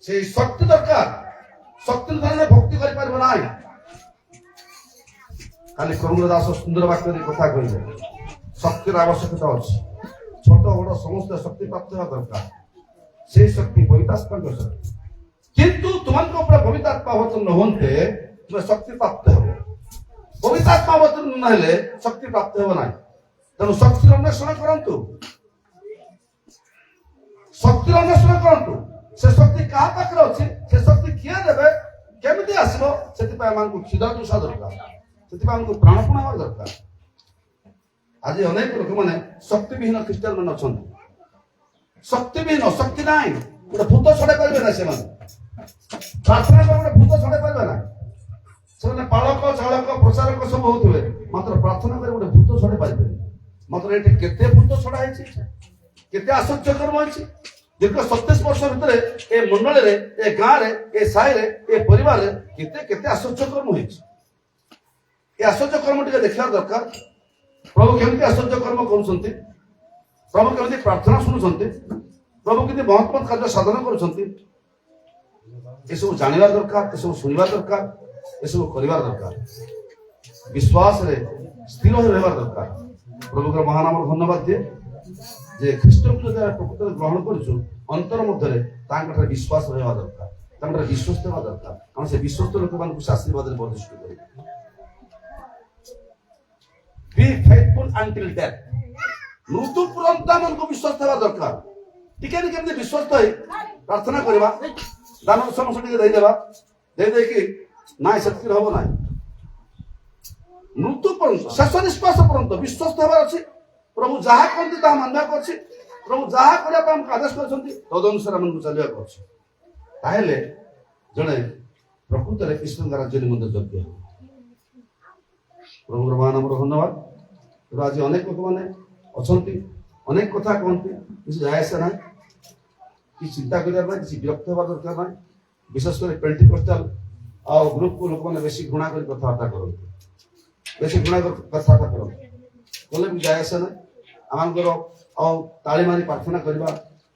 ସେଇ ଶକ୍ତି ଦରକାର। ଶକ୍ତି ଧରରେ ଭକ୍ତି କରିପାରିବ ନାହିଁ। ଖାଲି ପ୍ରଭୁର ଦାସ ସୁନ୍ଦର ବାକ୍ୟରେ କଥା କହିଲେ, ଶକ୍ତିର ଆବଶ୍ୟକତା ଅଛି। ଛୋଟ ବଡ଼ ସମସ୍ତେ ଶକ୍ତି ପ୍ରାପ୍ତ ହେବା ଦରକାର। ସେଇ ଶକ୍ତି ପବିତ୍ରାତ୍ମାଙ୍କ ଶକ୍ତି। କିନ୍ତୁ ତୁମମାନଙ୍କ ଉପରେ ପବିତ୍ରାତ୍ମା ଅବତୀର୍ଣ୍ଣ ହୁଅନ୍ତେ ତୁମେ ଶକ୍ତି ପ୍ରାପ୍ତ ହେବ। ପବିତ୍ରାତ୍ମା ଅବତୀର୍ଣ୍ଣ ନ ହେଲେ ଶକ୍ତି ପ୍ରାପ୍ତ ହେବ ନାହିଁ। ତେଣୁ ଶକ୍ତିର ଅନ୍ୱେଷଣ କରନ୍ତୁ, ଶକ୍ତିର ଅନ୍ୱେଷଣ କରନ୍ତୁ। ସେ ଶକ୍ତି କାହା ପାଖରେ ଅଛି, ସେ ଶକ୍ତି କିଏ ଦେବେ, କେମିତି ଆସିବ, ସେଥିପାଇଁ ଆମକୁ କ୍ଷୀର ଦୃଷା ଦରକାର। ସେଥିପାଇଁ ଆମକୁ ପ୍ରାଣପଣ ହେବା ଦରକାର। ଆଜି ଅନେକ ଲୋକମାନେ ଶକ୍ତିବିହୀନ ଖ୍ରୀଷ୍ଟିଆନ ମାନେ ଅଛନ୍ତି। ଶକ୍ତିବିହୀନ, ଶକ୍ତି ନାହିଁ। ଗୋଟେ ଭୂତ ଛଡେଇ ପାରିବେ ନାହିଁ ସେମାନେ। ପ୍ରାର୍ଥନା କରି ଗୋଟେ ଭୂତ ଛଡେଇ ପାରିବେ ନାହିଁ। ସେମାନେ ପାଳକ ଚାଳକ ପ୍ରଚାରକ ସବୁ ହଉଥିବେ, ମାତ୍ର ପ୍ରାର୍ଥନା କରି ଗୋଟେ ଭୂତ ଛଡେଇ ପାରିବେନି। ମାତ୍ର ଏଠି କେତେ ଭୂତ ଛଡା ହେଇଛି, କେତେ ଆଶ୍ଚର୍ଯ୍ୟ କର୍ମ ହେଇଛି। ଦୀର୍ଘ 27 ବର୍ଷ ଭିତରେ ଏ ମଣ୍ଡଳୀରେ, ଏ ଗାଁରେ, ଏ ସାହିରେ, ଏ ପରିବାରରେ କେତେ କେତେ ଆଶ୍ଚର୍ଯ୍ୟ କର୍ମ ହେଇଛି। ଏ ଆଶ୍ଚର୍ଯ୍ୟ କର୍ମ ଟିକେ ଦେଖିବା ଦରକାର। ପ୍ରଭୁ କେମିତି ଆଶ୍ଚର୍ଯ୍ୟ କର୍ମ କରୁଛନ୍ତି, ପ୍ରଭୁ କେମିତି ପ୍ରାର୍ଥନା ଶୁଣୁଛନ୍ତି, ପ୍ରଭୁ କେମିତି ମହତ୍ ମହତ୍ କାର୍ଯ୍ୟ ସାଧନ କରୁଛନ୍ତି, ଏସବୁ ଜାଣିବା ଦରକାର, ଏସବୁ ଶୁଣିବା ଦରକାର, ଏସବୁ କରିବା ଦରକାର। ବିଶ୍ୱାସରେ ସ୍ଥିର ହୋଇ ରହିବା ଦରକାର। ପ୍ରଭୁଙ୍କର ମହାନାମର ଧନ୍ୟବାଦ ଦିଏ ଯେ ଖ୍ରୀଷ୍ଟଙ୍କୁ ଯଦି ଆମେ ପ୍ରକୃତରେ ଗ୍ରହଣ କରିଛୁ, ଅନ୍ତର ମଧ୍ୟରେ ତାଙ୍କଠାରେ ବିଶ୍ୱାସ ରହିବା ଦରକାର, ତାଙ୍କଠାରେ ବିଶ୍ୱସ୍ତ ହେବା ଦରକାର। କାରଣ ସେ ବିଶ୍ୱସ୍ତ ଲୋକମାନଙ୍କୁ ସେ ଆଶୀର୍ବାଦରେ ବର୍ଦ୍ଧିଷ୍ଠୁ କରିବେ। Be faithful until death. ମୃତ୍ୟୁ ପର୍ଯ୍ୟନ୍ତ ଆମକୁ ବିଶ୍ୱସ୍ତ ହେବା ଦରକାର। ଟିକେ କେମିତି ବିଶ୍ୱସ୍ତ ହେଇ ପ୍ରାର୍ଥନା କରିବା, ଦାନ ସମସ୍ତ ଟିକେ ଦେଇଦେବା, ଦେଇକି ନାଇଁ ସେତିକି ହବ ନାହିଁ। ମୃତ୍ୟୁ ପର୍ଯ୍ୟନ୍ତ, ଶେଷ ନିଶ୍ୱାସ ପର୍ଯ୍ୟନ୍ତ ବିଶ୍ୱସ୍ତ ହେବାର ଅଛି। ପ୍ରଭୁ ଯାହା କହନ୍ତି ତାହା ମାନିବାକୁ ଅଛି। ପ୍ରଭୁ ଯାହା କରିବା ପାଇଁ ଆମକୁ ଆଦେଶ କରିଛନ୍ତି, ତଦନୁସାରେ ଆମକୁ ଚାଲିବାକୁ ଅଛି। ତାହେଲେ ଜଣେ ପ୍ରକୃତରେ ଈଶ୍ୱରଙ୍କ ରାଜ୍ୟ ନିମନ୍ତେ ଯୋଗ୍ୟ ହେବ। ପ୍ରଭୁଙ୍କର ମହାନାମର ଧନ୍ୟବାଦ। ଆଜି ଅନେକ ଲୋକମାନେ ଅଛନ୍ତି, ଅନେକ କଥା କହନ୍ତି, କିଛି ଯାଏ ଆସେ ନାହିଁ, କିଛି ଚିନ୍ତା କରିବାର ନାହିଁ, କିଛି ବିରକ୍ତ ହେବା ଦରକାର ନାହିଁ। ବିଶେଷ କରି ପେଣ୍ଟିକୋଷ୍ଟାଲ ଆଉ ଗ୍ରୁପକୁ ଲୋକମାନେ ବେଶୀ ଘୃଣା କରି କଥାବାର୍ତ୍ତା କରନ୍ତି, ବେଶୀ ଘୃଣା କରି କଥାବାର୍ତ୍ତା କରନ୍ତି, କଲେ ବି ଯାଏ ଆସେ ନାହିଁ। ଆମମାନଙ୍କର ଆଉ ତାଳି ମାରି ପ୍ରାର୍ଥନା କରିବା,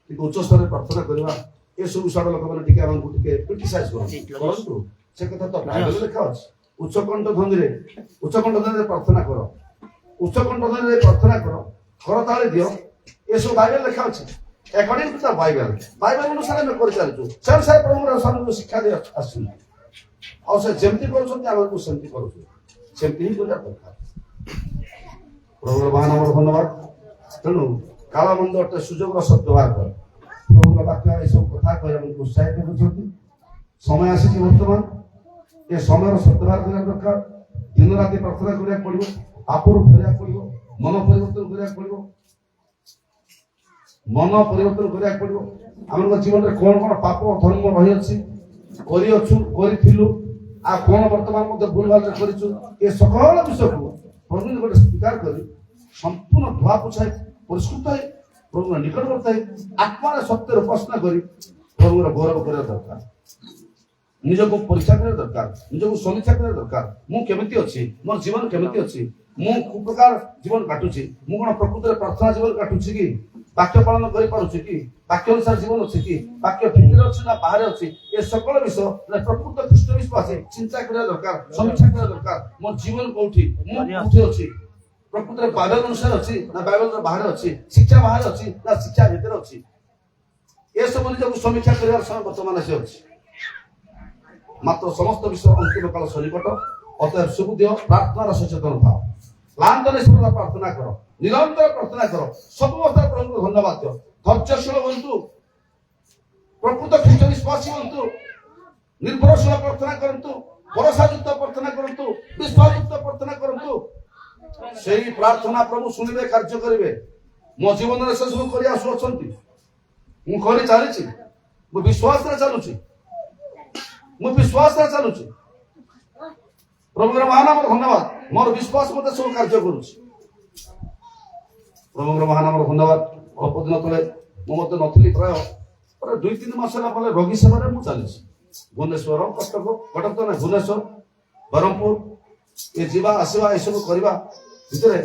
ଟିକେ ଉଚ୍ଚ ସ୍ତରରେ ପ୍ରାର୍ଥନା କରିବା, ଏସବୁ ବିଷୟରେ ଲୋକମାନେ ଟିକେ ଆମକୁ ଟିକେ କ୍ରିଟିସାଇଜ କରନ୍ତୁ। ସେ କଥା ତ ବାଇବେଲରେ ଲେଖା ଅଛି, ଉଚ୍ଚକଣ୍ଠ ଧ୍ୱନିରେ ପ୍ରାର୍ଥନା କର, ଉଚ୍ଚକଣ୍ଠ ଧ୍ୱନିରେ ପ୍ରାର୍ଥନା କର, କରତାଳି ଦିଅ, ଏସବୁ ବାଇବେଲ ଲେଖା ଅଛି। ଆକର୍ଡିଂ ଟୁ ଦ ବାଇବେଲ ଅନୁସାରେ ଆମେ କରିଚାଲିଛୁ। ସେ ଅନୁସାରେ ପ୍ରଭୁଙ୍କର ସାମକୁ ଶିକ୍ଷା ଦେଇ ଆସୁଛନ୍ତି। ଆଉ ସେ ଯେମିତି କରୁଛନ୍ତି ଆମକୁ ସେମିତି କରୁଛୁ, ସେମିତି ହିଁ କରିବା ଦରକାର। ପ୍ରଭୁର ମହାନାମର ଧନ୍ୟବାଦ। ତେଣୁ କାଳମନ୍ଦ ଅଟେ, ସୁଯୋଗର ସଦ୍ବ୍ୟବହାର କର। ପ୍ରଭୁଙ୍କ ବାକ୍ୟ ଏସବୁ କଥା କହି ଆମକୁ ଉତ୍ସାହିତ କରୁଛନ୍ତି। ସମୟ ଆସିଛି ବର୍ତ୍ତମାନ, ଏ ସମୟର ସଦ୍ବ୍ୟବହାର କରିବା ଦରକାର। ଦିନ ରାତି ପ୍ରାର୍ଥନା କରିବାକୁ ପଡିବ, ପାପରୁ ଫେରିବାକୁ ପଡିବ, ମନ ପରିବର୍ତ୍ତନ କରିବାକୁ ପଡିବ, ମନ ପରିବର୍ତ୍ତନ କରିବାକୁ ପଡିବ। ଆମଙ୍କ ଜୀବନରେ କଣ କଣ ପାପ ଧର୍ମ ରହିଅଛି, କରିଥିଲୁ, ଆଉ କଣ ବର୍ତ୍ତମାନ ମଧ୍ୟ ଭୁଲ ଭାବରେ କରିଛୁ, ଏ ସକଳ ବିଷୟକୁ ପ୍ରଭୁ ଗୋଟେ ସ୍ୱୀକାର କରି ସମ୍ପୂର୍ଣ୍ଣ ଧୁଆ ପୋଛାଇ ପରିଷ୍କୃତ ହେଇ ପ୍ରଭୁଙ୍କ ନିକଟବର୍ତ୍ତୀ ହେଇ ଆତ୍ମାର ସତ୍ୟର ଉପାସନା କରି ପ୍ରଭୁଙ୍କର ଗୌରବ କରିବା ଦରକାର। ନିଜକୁ ପରୀକ୍ଷା କରିବା ଦରକାର, ନିଜକୁ ସମୀକ୍ଷା କରିବା ଦରକାର। ମୁଁ କେମିତି ଅଛି, ମୋର ଜୀବନ କେମିତି ଅଛି, ମୁଁ କୋଉ ପ୍ରକାର ଜୀବନ କାଟୁଛି, ମୁଁ କଣ ପ୍ରକୃତରେ ପ୍ରାର୍ଥନା ଜୀବନ କାଟୁଛି କି, ବାକ୍ୟ ପାଳନ କରିପାରୁଛି କି, ବାକ୍ୟ ଅନୁସାରେ ଜୀବନ ଅଛି କି, ବାକ୍ୟ ଭିତରେ ଅଛି ନା ବାହାରେ ଅଛି, ଏ ସକଳ ବିଷୟ ପ୍ରକୃତ ଖ୍ରୀଷ୍ଟ ବିଶ୍ୱାସୀ ଚିନ୍ତା କରିବା ଦରକାର, ସମୀକ୍ଷା କରିବା ଦରକାର। ମୋ ଜୀବନ କୋଉଠି, ମୁଁ କୋଉଠି ଅଛି, ପ୍ରକୃତରେ ବାଇବେଲ ଅନୁସାରେ ଅଛି ନା ବାଇବେଲର ବାହାରେ ଅଛି, ଶିକ୍ଷା ବାହାରେ ଅଛି ନା ଶିକ୍ଷା ଭିତରେ ଅଛି, ଏସବୁ ନିଜକୁ ସମୀକ୍ଷା କରିବାର ସମୟ ବର୍ତ୍ତମାନ ଆସିଅଛି। ମାତ୍ର ସମସ୍ତ ବିଷୟ ଅନ୍ତିମ କାଳ ସନ୍ନିକଟ। ଅତଏବ ସବୁ ଦିଅ ପ୍ରାର୍ଥନାର ସଚେତନ ଥାଅ, କ୍ଳାନ୍ତ ନିଷ୍ଫଳ ପ୍ରାର୍ଥନା କର, ନିରନ୍ତର ପ୍ରାର୍ଥନା କର, ସବୁ ଅବସ୍ଥାରେ ପ୍ରଭୁଙ୍କୁ ଧନ୍ୟବାଦ ଦିଅ, ଧୈର୍ଯ୍ୟଶୀଳ ହୁଅନ୍ତୁ, ପ୍ରକୃତ ଖ୍ରୀଷ୍ଟ ବିଶ୍ୱାସୀ ହୁଅନ୍ତୁ, ନିର୍ଭରଶୀଳ ପ୍ରାର୍ଥନା କରନ୍ତୁ, ଭରସାଯୁକ୍ତ ପ୍ରାର୍ଥନା କରନ୍ତୁ, ବିଶ୍ୱାସଯୁକ୍ତ ପ୍ରାର୍ଥନା କରନ୍ତୁ। ସେଇ ପ୍ରାର୍ଥନା ପ୍ରଭୁ ଶୁଣିବେ, କାର୍ଯ୍ୟ କରିବେ। ମୋ ଜୀବନରେ ସେ ସବୁ କରି ଆସୁଅଛନ୍ତି, ମୁଁ କରି ଚାଲିଛି, ମୁଁ ବିଶ୍ୱାସରେ ଚାଲୁଛି, ମୁଁ ବିଶ୍ୱାସରେ ଚାଲୁଛି। ପ୍ରଭୁଙ୍କର ମହାନାମର ଧନ୍ୟବାଦ। ମୋର ବିଶ୍ୱାସ ମତେ ସବୁ କାର୍ଯ୍ୟ କରୁଛି। ପ୍ରଭୁଙ୍କର ମହାନାମର ଧନ୍ୟବାଦ। ଅଳ୍ପ ଦିନ ତଳେ ମୁଁ ମଧ୍ୟ ନଥିଲି, ପ୍ରାୟ 2-3 ମାସ ହେଲା ପରେ ରୋଗୀ ସେବାରେ ମୁଁ ଚାଲିଛି। ଭୁବନେଶ୍ୱର, କଟକ ତ ନାହିଁ, ଭୁବନେଶ୍ୱର, ବ୍ରହ୍ମପୁର, ଏ ଯିବା ଆସିବା ଏସବୁ କରିବା ଭିତରେ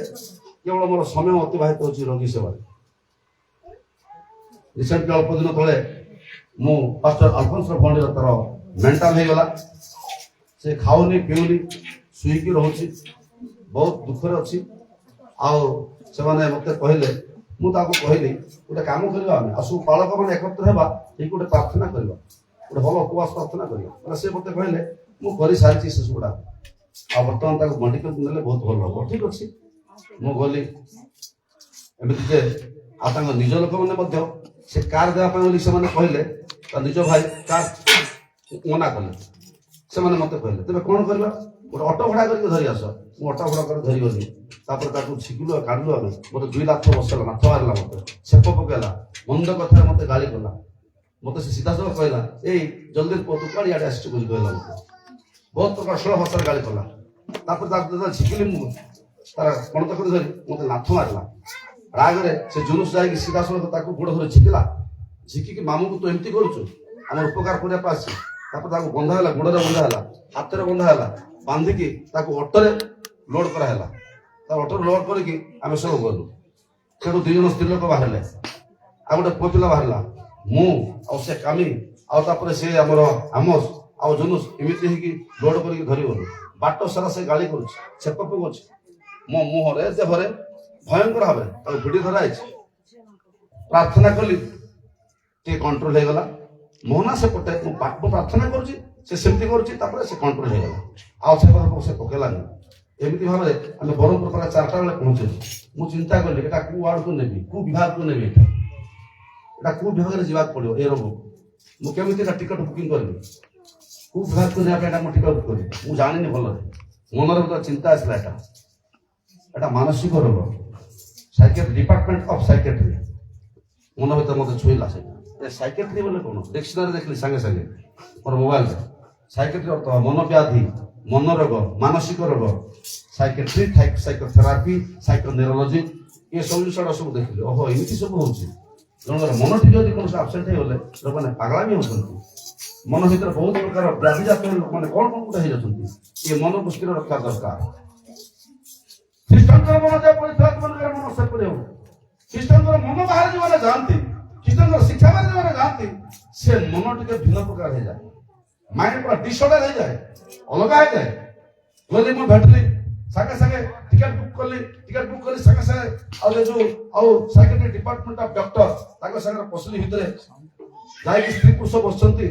କେବଳ ମୋର ସମୟ ଅତିବାହିତ ହେଉଛି ରୋଗୀ ସେବାରେ। ରିସେଣ୍ଟଲି ଅଳ୍ପ ଦିନ ତଳେ ମୁଁ ପାଷ୍ଟର ଆଲଫନ୍ସର ଭଉଣୀର ତାର ମେଣ୍ଟାଲ ହେଇଗଲା। ସେ ଖାଉନି ପିଉନି, ଶୁଇକି ରହୁଛି, ବହୁତ ଦୁଃଖରେ ଅଛି। ଆଉ ସେମାନେ ମତେ କହିଲେ, ମୁଁ ତାଙ୍କୁ କହିଲି ଗୋଟେ କାମ କରିବା, ଆମେ ଆଉ ସବୁ ପାଳକ ମାନେ ଏକତ୍ର ହେବା, ଏଇ ଗୋଟେ ପ୍ରାର୍ଥନା କରିବା, ଗୋଟେ ଭଲ ଉପବାସ ପ୍ରାର୍ଥନା କରିବା। ମାନେ ସେ ମତେ କହିଲେ ମୁଁ କରିସାରିଛି ସେସବୁଗୁଡା, ଆଉ ବର୍ତ୍ତମାନ ତାକୁ ମେଡିକାଲ ନେଲେ ବହୁତ ଭଲ ହବ। ଠିକ ଅଛି, ମୁଁ ଗଲି। ଏମିତି ଯେ ଆଉ ତାଙ୍କ ନିଜ ଲୋକମାନେ ମଧ୍ୟ ସେ କାର୍ ଦେବା ପାଇଁ ବୋଲି ସେମାନେ କହିଲେ, ତା ନିଜ ଭାଇ କାର୍ ମନା କଲେ। ସେମାନେ ମତେ କହିଲେ ତେବେ କଣ କରିବା, ଗୋଟେ ଅଟୋ ଭଡା କରିକି ଧରି ଆସ। ମୁଁ ଅଟୋ ଭଡା କରି ଧରି ଗଲି। ତାପରେ ତାକୁ ଛିକିଲୁ, କାଢିଲୁ ଆମେ। ମତେ 2 ଲାଥ ବସେଇଲା, ନାଥ ମାରିଲା, ମତେ ଛେପ ପକେଇଲା, ମନ୍ଦ କଥାରେ ମତେ ଗାଳି କଲା। ମତେ ସେ ସିଧାସଳଖ କହିଲା, ଏଇ ଜଲ୍ଦି ତୁ କୁଆଡେ ଇଆଡେ ଆସିଛୁ ବୋଲି କହିଲା। ମତେ ବହୁତ ପ୍ରକାର ଷୋଳ ଭାଷାରେ ଗାଳି କଲା। ତାପରେ ତାକୁ ଯେତେବେଳେ ଝିକିଲି, ମୁଁ ତାର ପଣତ କରି ଧରି ମତେ ନାଥ ମାରିଲା। ରାଗରେ ସେ ଜୁଲୁସ ଯାଇକି ସିଧାସଳଖ ତାକୁ ଗୋଡ ଧରି ଝିକିଲା। ଝିକିକି ମାମୁଁକୁ ତୁ ଏମିତି କରୁଛୁ, ଆମର ଉପକାର କରିବା ପାଇଁ ଆସିଛି। ତାପରେ ତାକୁ ବନ୍ଧା ହେଲା, ଗୋଡରେ ବନ୍ଧା ହେଲା, ହାତରେ ବନ୍ଧା ହେଲା, ବାନ୍ଧିକି ତାକୁ ଅଟୋରେ ଲୋଡ କରାହେଲା। ତା ଅଟୋରେ ଲୋଡ କରିକି ଆମେ ସବୁ ଗଲୁ। ସେଠୁ 2 ଜଣ ସ୍ତ୍ରୀ ଲୋକ ବାହାରିଲେ, ଆଉ ଗୋଟେ ପୁଅ ପିଲା ବାହାରିଲା, ମୁଁ ଆଉ ସେ କାମି, ଆଉ ତାପରେ ସେ ଆମର ଆମୋସ ଆଉ ଜୁନୁସ, ଏମିତି ହେଇକି ଲୋଡ କରିକି ଧରି ଗଲୁ। ବାଟ ସାରା ସେ ଗାଳି କରୁଛି, ଛେପ ପକଉଛି ମୋ ମୁହଁରେ, ଦେହରେ, ଭୟଙ୍କର ଭାବରେ ତାକୁ ଭିଡି ଧରା ହେଇଛି। ପ୍ରାର୍ଥନା କଲି, ଟିକେ କଣ୍ଟ୍ରୋଲ ହେଇଗଲା। ମୋହନା ସେପଟେ ମୁଁ ପ୍ରାର୍ଥନା କରୁଛି, ସେ ସେମିତି କରୁଛି, ତାପରେ ସେ କଣ୍ଟ୍ରୋଲ ହେଇଗଲା। ଆଉ ସେ କଥା ସେ ପକେଇଲାନି। ଏମିତି ଭାବରେ ଆମେ ବ୍ରହ୍ମପୁର ପ୍ରାୟ 4ଟା ବେଳେ ପହଞ୍ଚିଲୁ। ମୁଁ ଚିନ୍ତା କଲି ଏଟା କୋଉ ୱାର୍ଡକୁ ନେବି, କୋଉ ବିଭାଗକୁ ନେବି, ଏଟା କୋଉ ବିଭାଗରେ ଯିବାକୁ ପଡିବ। ଏ ରୋଗ ମୁଁ କେମିତି ଏଟା ଟିକେଟ ବୁକିଂ କରିବି, କୋଉ ବିଭାଗକୁ ନେବା ପାଇଁ ଏଟା ମୁଁ ଟିକେଟ ବୁକ୍ କରିବି, ମୁଁ ଜାଣିନି ଭଲରେ। ମନରେ ଗୋଟେ ଚିନ୍ତା ଆସିଲା, ଏଟା ମାନସିକ ରୋଗ, ସାଇକେଟ୍ରି, ଡିପାର୍ଟମେଣ୍ଟ ଅଫ ସାଇକେଟ୍ରି। ମନ ଭିତରେ ମତେ ଛୁଇଁଲା ସେଇଟା। ସାଇକେଟ୍ରି ବୋଲେ କଣ, ଡିକ୍ସନାରୀ ଦେଖିଲି ସାଙ୍ଗେ ସାଙ୍ଗେ ମୋର ମୋବାଇଲରେ। ସାଇକେଟ୍ରି ଅର୍ଥ ମନୋବ୍ୟାଧି, ମନରୋଗ, ମାନସିକ ରୋଗ, ସାଇକେଟ୍ରି, ସାଇକୋଥେରାପି, ସାଇକୋନେରୋଲୋଜି, ଏ ସବୁ ଜିନିଷଟା ସବୁ ଦେଖିଲି। ଓହୋ, ଏମିତି ସବୁ ହଉଛି। ଜଣଙ୍କର ମନ ଟିକେ ଯଦି କୌଣସି ଆବସେଣ୍ଟ ହେଇଗଲେ ଲୋକମାନେ ପାଗଳା ବି ହଉଛନ୍ତି। ମନ ଭିତରେ ବହୁତ ପ୍ରକାର ବ୍ୟାଧି ଜାତୀୟ ଲୋକମାନେ କଣ ଗୋଟେ ହେଇଯାଉଛନ୍ତି। ଏ ମନକୁ ସ୍ଥିର ରଖିବା ଦରକାର। ଖ୍ରୀଷ୍ଟଙ୍କର ମନ ଯାହା ପଡ଼ିଥିଲା, ତୁମମାନଙ୍କର ମନ ସେପରି ହବ। ଖ୍ରୀଷ୍ଟଙ୍କର ମନ ବାହାରେ ଯେଉଁମାନେ ଯାଆନ୍ତି, ଖ୍ରୀଷ୍ଟଙ୍କର ଶିକ୍ଷା ବାହାରେ ଯେଉଁମାନେ ଯାଆନ୍ତି, ସେ ମନ ଟିକେ ଭିନ୍ନ ପ୍ରକାର ହେଇଯାଏ। ମାଇଣ୍ଡ ପୁରା ଡିସଅର୍ଡର ହେଇଯାଏ, ଅଲଗା ହେଇଯାଏ। ଗଲି, ମୁଁ ଭେଟିଲି, ସାଙ୍ଗେ ସାଙ୍ଗେ ଟିକେଟ ବୁକ୍ କଲି ସାଙ୍ଗେ ସାଙ୍ଗେ। ଆଉ ସାଇକେଟ୍ରି ଡିପାର୍ଟମେଣ୍ଟ ଅଫ ଡକ୍ଟର ତାଙ୍କ ସାଙ୍ଗରେ ପଶିଲି ଭିତରେ। ଯାଇକି ସ୍ତ୍ରୀ ପୁରୁଷ ବସିଛନ୍ତି,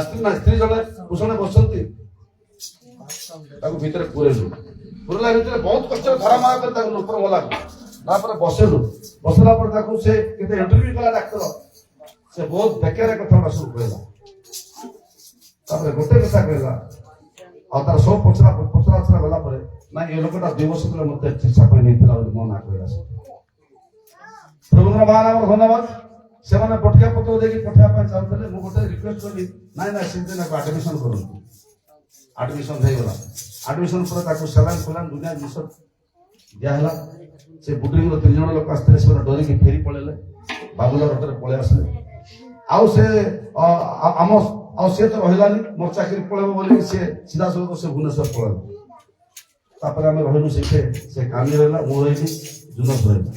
ସ୍ତ୍ରୀ ଜଣେ ପୁରୁଷ ଜଣେ ବସିଛନ୍ତି, ତାକୁ ଭିତରେ ପୁରେଇଲୁ। ପୁରେଇଲା ଭିତରେ ବହୁତ କଷ୍ଟରେ ଧରାମାରା କରି ତାକୁ ଉପରେ ଗଲାକୁ। ତାପରେ ବସିଲା ପରେ ତାକୁ ସେ କେତେ ଇଣ୍ଟରଭ୍ୟୁ କଲା ଡାକ୍ତର। ସେ ବହୁତ ବେକାରିଆ କଥା ଗୁଡା ସବୁ କହିଲା। ତାପରେ ଗୋଟେ କଥା କହିଲା, ଆଉ ତାର ସବୁ ପଚରା ଗଲା ପରେ, ନାଇଁ ଏ ଲୋକଟା 2 ବର୍ଷ ତଳେ ମତେ ଚିକିତ୍ସା ପାଇଁ ନେଇଥିଲା ବୋଲି ମୋ ନାଁ କହିଲା। ପ୍ରଭୁଙ୍କର ମହାନାମର ଧନ୍ୟବାଦ। ସେମାନେ ପଠିଆ ପତ୍ର ଦେଇକି ପଠେଇବା ପାଇଁ ଚାହୁଁଥିଲେ। ମୁଁ ଗୋଟେ ରିକ୍ୱେଷ୍ଟ କଲି, ନାଇଁ ସେମିତି ତାକୁ ଆଡମିସନ କରନ୍ତୁ। ଆଡମିସନ ହେଇଗଲା। ଆଡମିସନ ପରେ ତାକୁ ସେଲାଇନ୍ ଦୁନିଆ ଜିନିଷ ଦିଆହେଲା। ସେ ବୁଡ୍ରିଙ୍ଗର 3 ଜଣ ଲୋକ ଆସିଥିଲେ, ସେମାନେ ଡରିକି ଫେରି ପଳେଇଲେ, ବାବୁଲା ରୋଟରେ ପଳେଇ ଆସିଲେ। ଆଉ ସେ ଆଉ ସେ ତ ରହିଲାନି, ମୋର ଚାକିରି ପଳେଇବ ବୋଲି ସେ ସିଧାସଳଖ ସେ ଭୁବନେଶ୍ୱର ପଳେଇବ। ତାପରେ ଆମେ ରହିଲୁ ସେଇଠି। ସେ କାମି ରହିଲା, ମୁଁ ରହିଲି, ଜୁନସ ରହିଲା।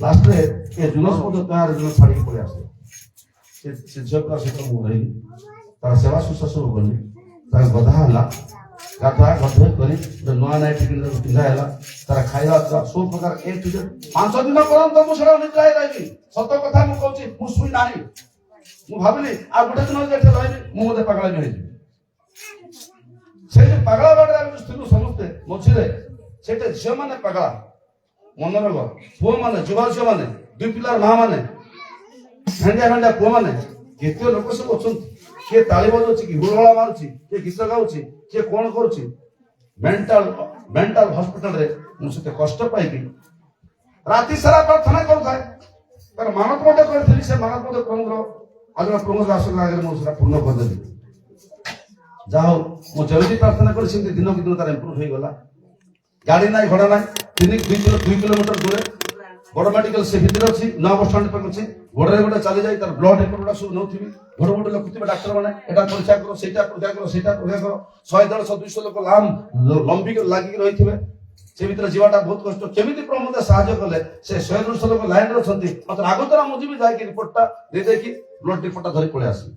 ଲାଷ୍ଟରେ ଏ ଜୁନସ ମଧ୍ୟ ଗାଁରେ ଜଣେ ଛାଡ଼ିକି ପଳେଇ ଆସିଲେ। ସେ ଝିଅ ପିଲା ସହିତ ମୁଁ ରହିଲି, ତାର ସେବା ଶୁଶ୍ରୂଷା କଲି। ତାର ଗଧା ହେଲା, ଗାଧୋଇ କରି ନୂଆ ନାଇଟ୍ ପିନ୍ଧା ହେଲା। ତାର ଖାଇବା ସବୁ ପ୍ରକାର A to Z। 5 ଦିନ ପର୍ଯ୍ୟନ୍ତ ମୁଁ ସେଟା ନିଦ୍ରାରେ ରହିବି। ସତ କଥା ମୁଁ କହୁଛି, ମୁଁ ଶୁଇ ନାହିଁ। ମୁଁ ଭାବିଲି ଆଉ ଗୋଟେ ଦିନ ଏଠି ରହିବି, ମୁଁ ମୋତେ ପାଗଳାମି ହେଇଯିବି। ସେଇ ପାଗଳା ବାଡରେ ଆମେ ସ୍ଥିଲୁ ସମସ୍ତେ ମଝିରେ। ସେଇଟା ଝିଅମାନେ ପାଗଳା, ମନରୋଗ, ପୁଅମାନେ, ଯୁବା ଝିଅମାନେ, 2 ପିଲାର ମା ମାନେ, ଭେଣ୍ଡିଆ ପୁଅମାନେ, କେତେ ଲୋକ ସବୁ ଅଛନ୍ତି। କିଏ ତାଳି ବଜାଉଛି କି ହୁଳହୁଳା ମାରୁଛି କିଏ ଗୀତ ଗାଉଛି କିଏ କଣ କରୁଛି ମେଣ୍ଟାଲ ହସ୍ପିଟାଲରେ ମୁଁ ସେତେ କଷ୍ଟ ପାଇକି ରାତି ସାରା ପ୍ରାର୍ଥନା କରୁଥାଏ ତାର ମାନକ ମଧ୍ୟ କରିଥିଲି ସେ ମାନକ ମଧ୍ୟ ପ୍ରଭୁଙ୍କର ଆଜି ପ୍ରଭୁଙ୍କ ଦାସଙ୍କ ଆଗରେ ମୁଁ ସେଟା ପୂର୍ଣ୍ଣ କରିଦେଲି ଯାହା ହଉ ମୁଁ ଯେମିତି ପ୍ରାର୍ଥନା କରି ସେମିତି ଦିନକୁ ଦିନ ତାର ଇମ୍ପ୍ରୁଭ ହେଇଗଲା ଗାଡି ନାହିଁ ଘୋଡ଼ା ନାହିଁ 2 କିଲୋମିଟର ଦୂରେ ବଡ ମେଡିକାଲ ସେ ଭିତରେ ଅଛି ନୂଆ ବସ୍ ଷ୍ଟାଣ୍ଡ ପାଖରେ ଅଛି ଗୋଡ଼ରେ ଗୋଟେ ଚାଲି ଯାଇ ତାର ବ୍ଲଡ ରିପୋର୍ଟ ଗୁଡା ସବୁ ନେଉଥିବି ଗୋଟେ ଗୋଟେ ଲେଖୁଥିବେ ଡାକ୍ତର ମାନେ ଏଟା ପରୀକ୍ଷା କର ସେଇଟା ପରୀକ୍ଷା କର 100 150 200 ଲୋକ ଲମ୍ବିକି ଲାଗିକି ରହିଥିବେ ସେ ଭିତରେ ଯିବାଟା ବହୁତ କଷ୍ଟ କେମିତି ପ୍ରଭୁ ମୋତେ ସାହାଯ୍ୟ କଲେ ସେ 100 200 ଲୋକ ଲାଇନରେ ଅଛନ୍ତି ମାତ୍ର ଆଗତରା ମୁଁ ଯିବି ଯାଇକି ରିପୋର୍ଟଟା ଦେଇଦେଇକି ବ୍ଲଡ ରିପୋର୍ଟଟା ଧରି ପଳେଇ ଆସିବି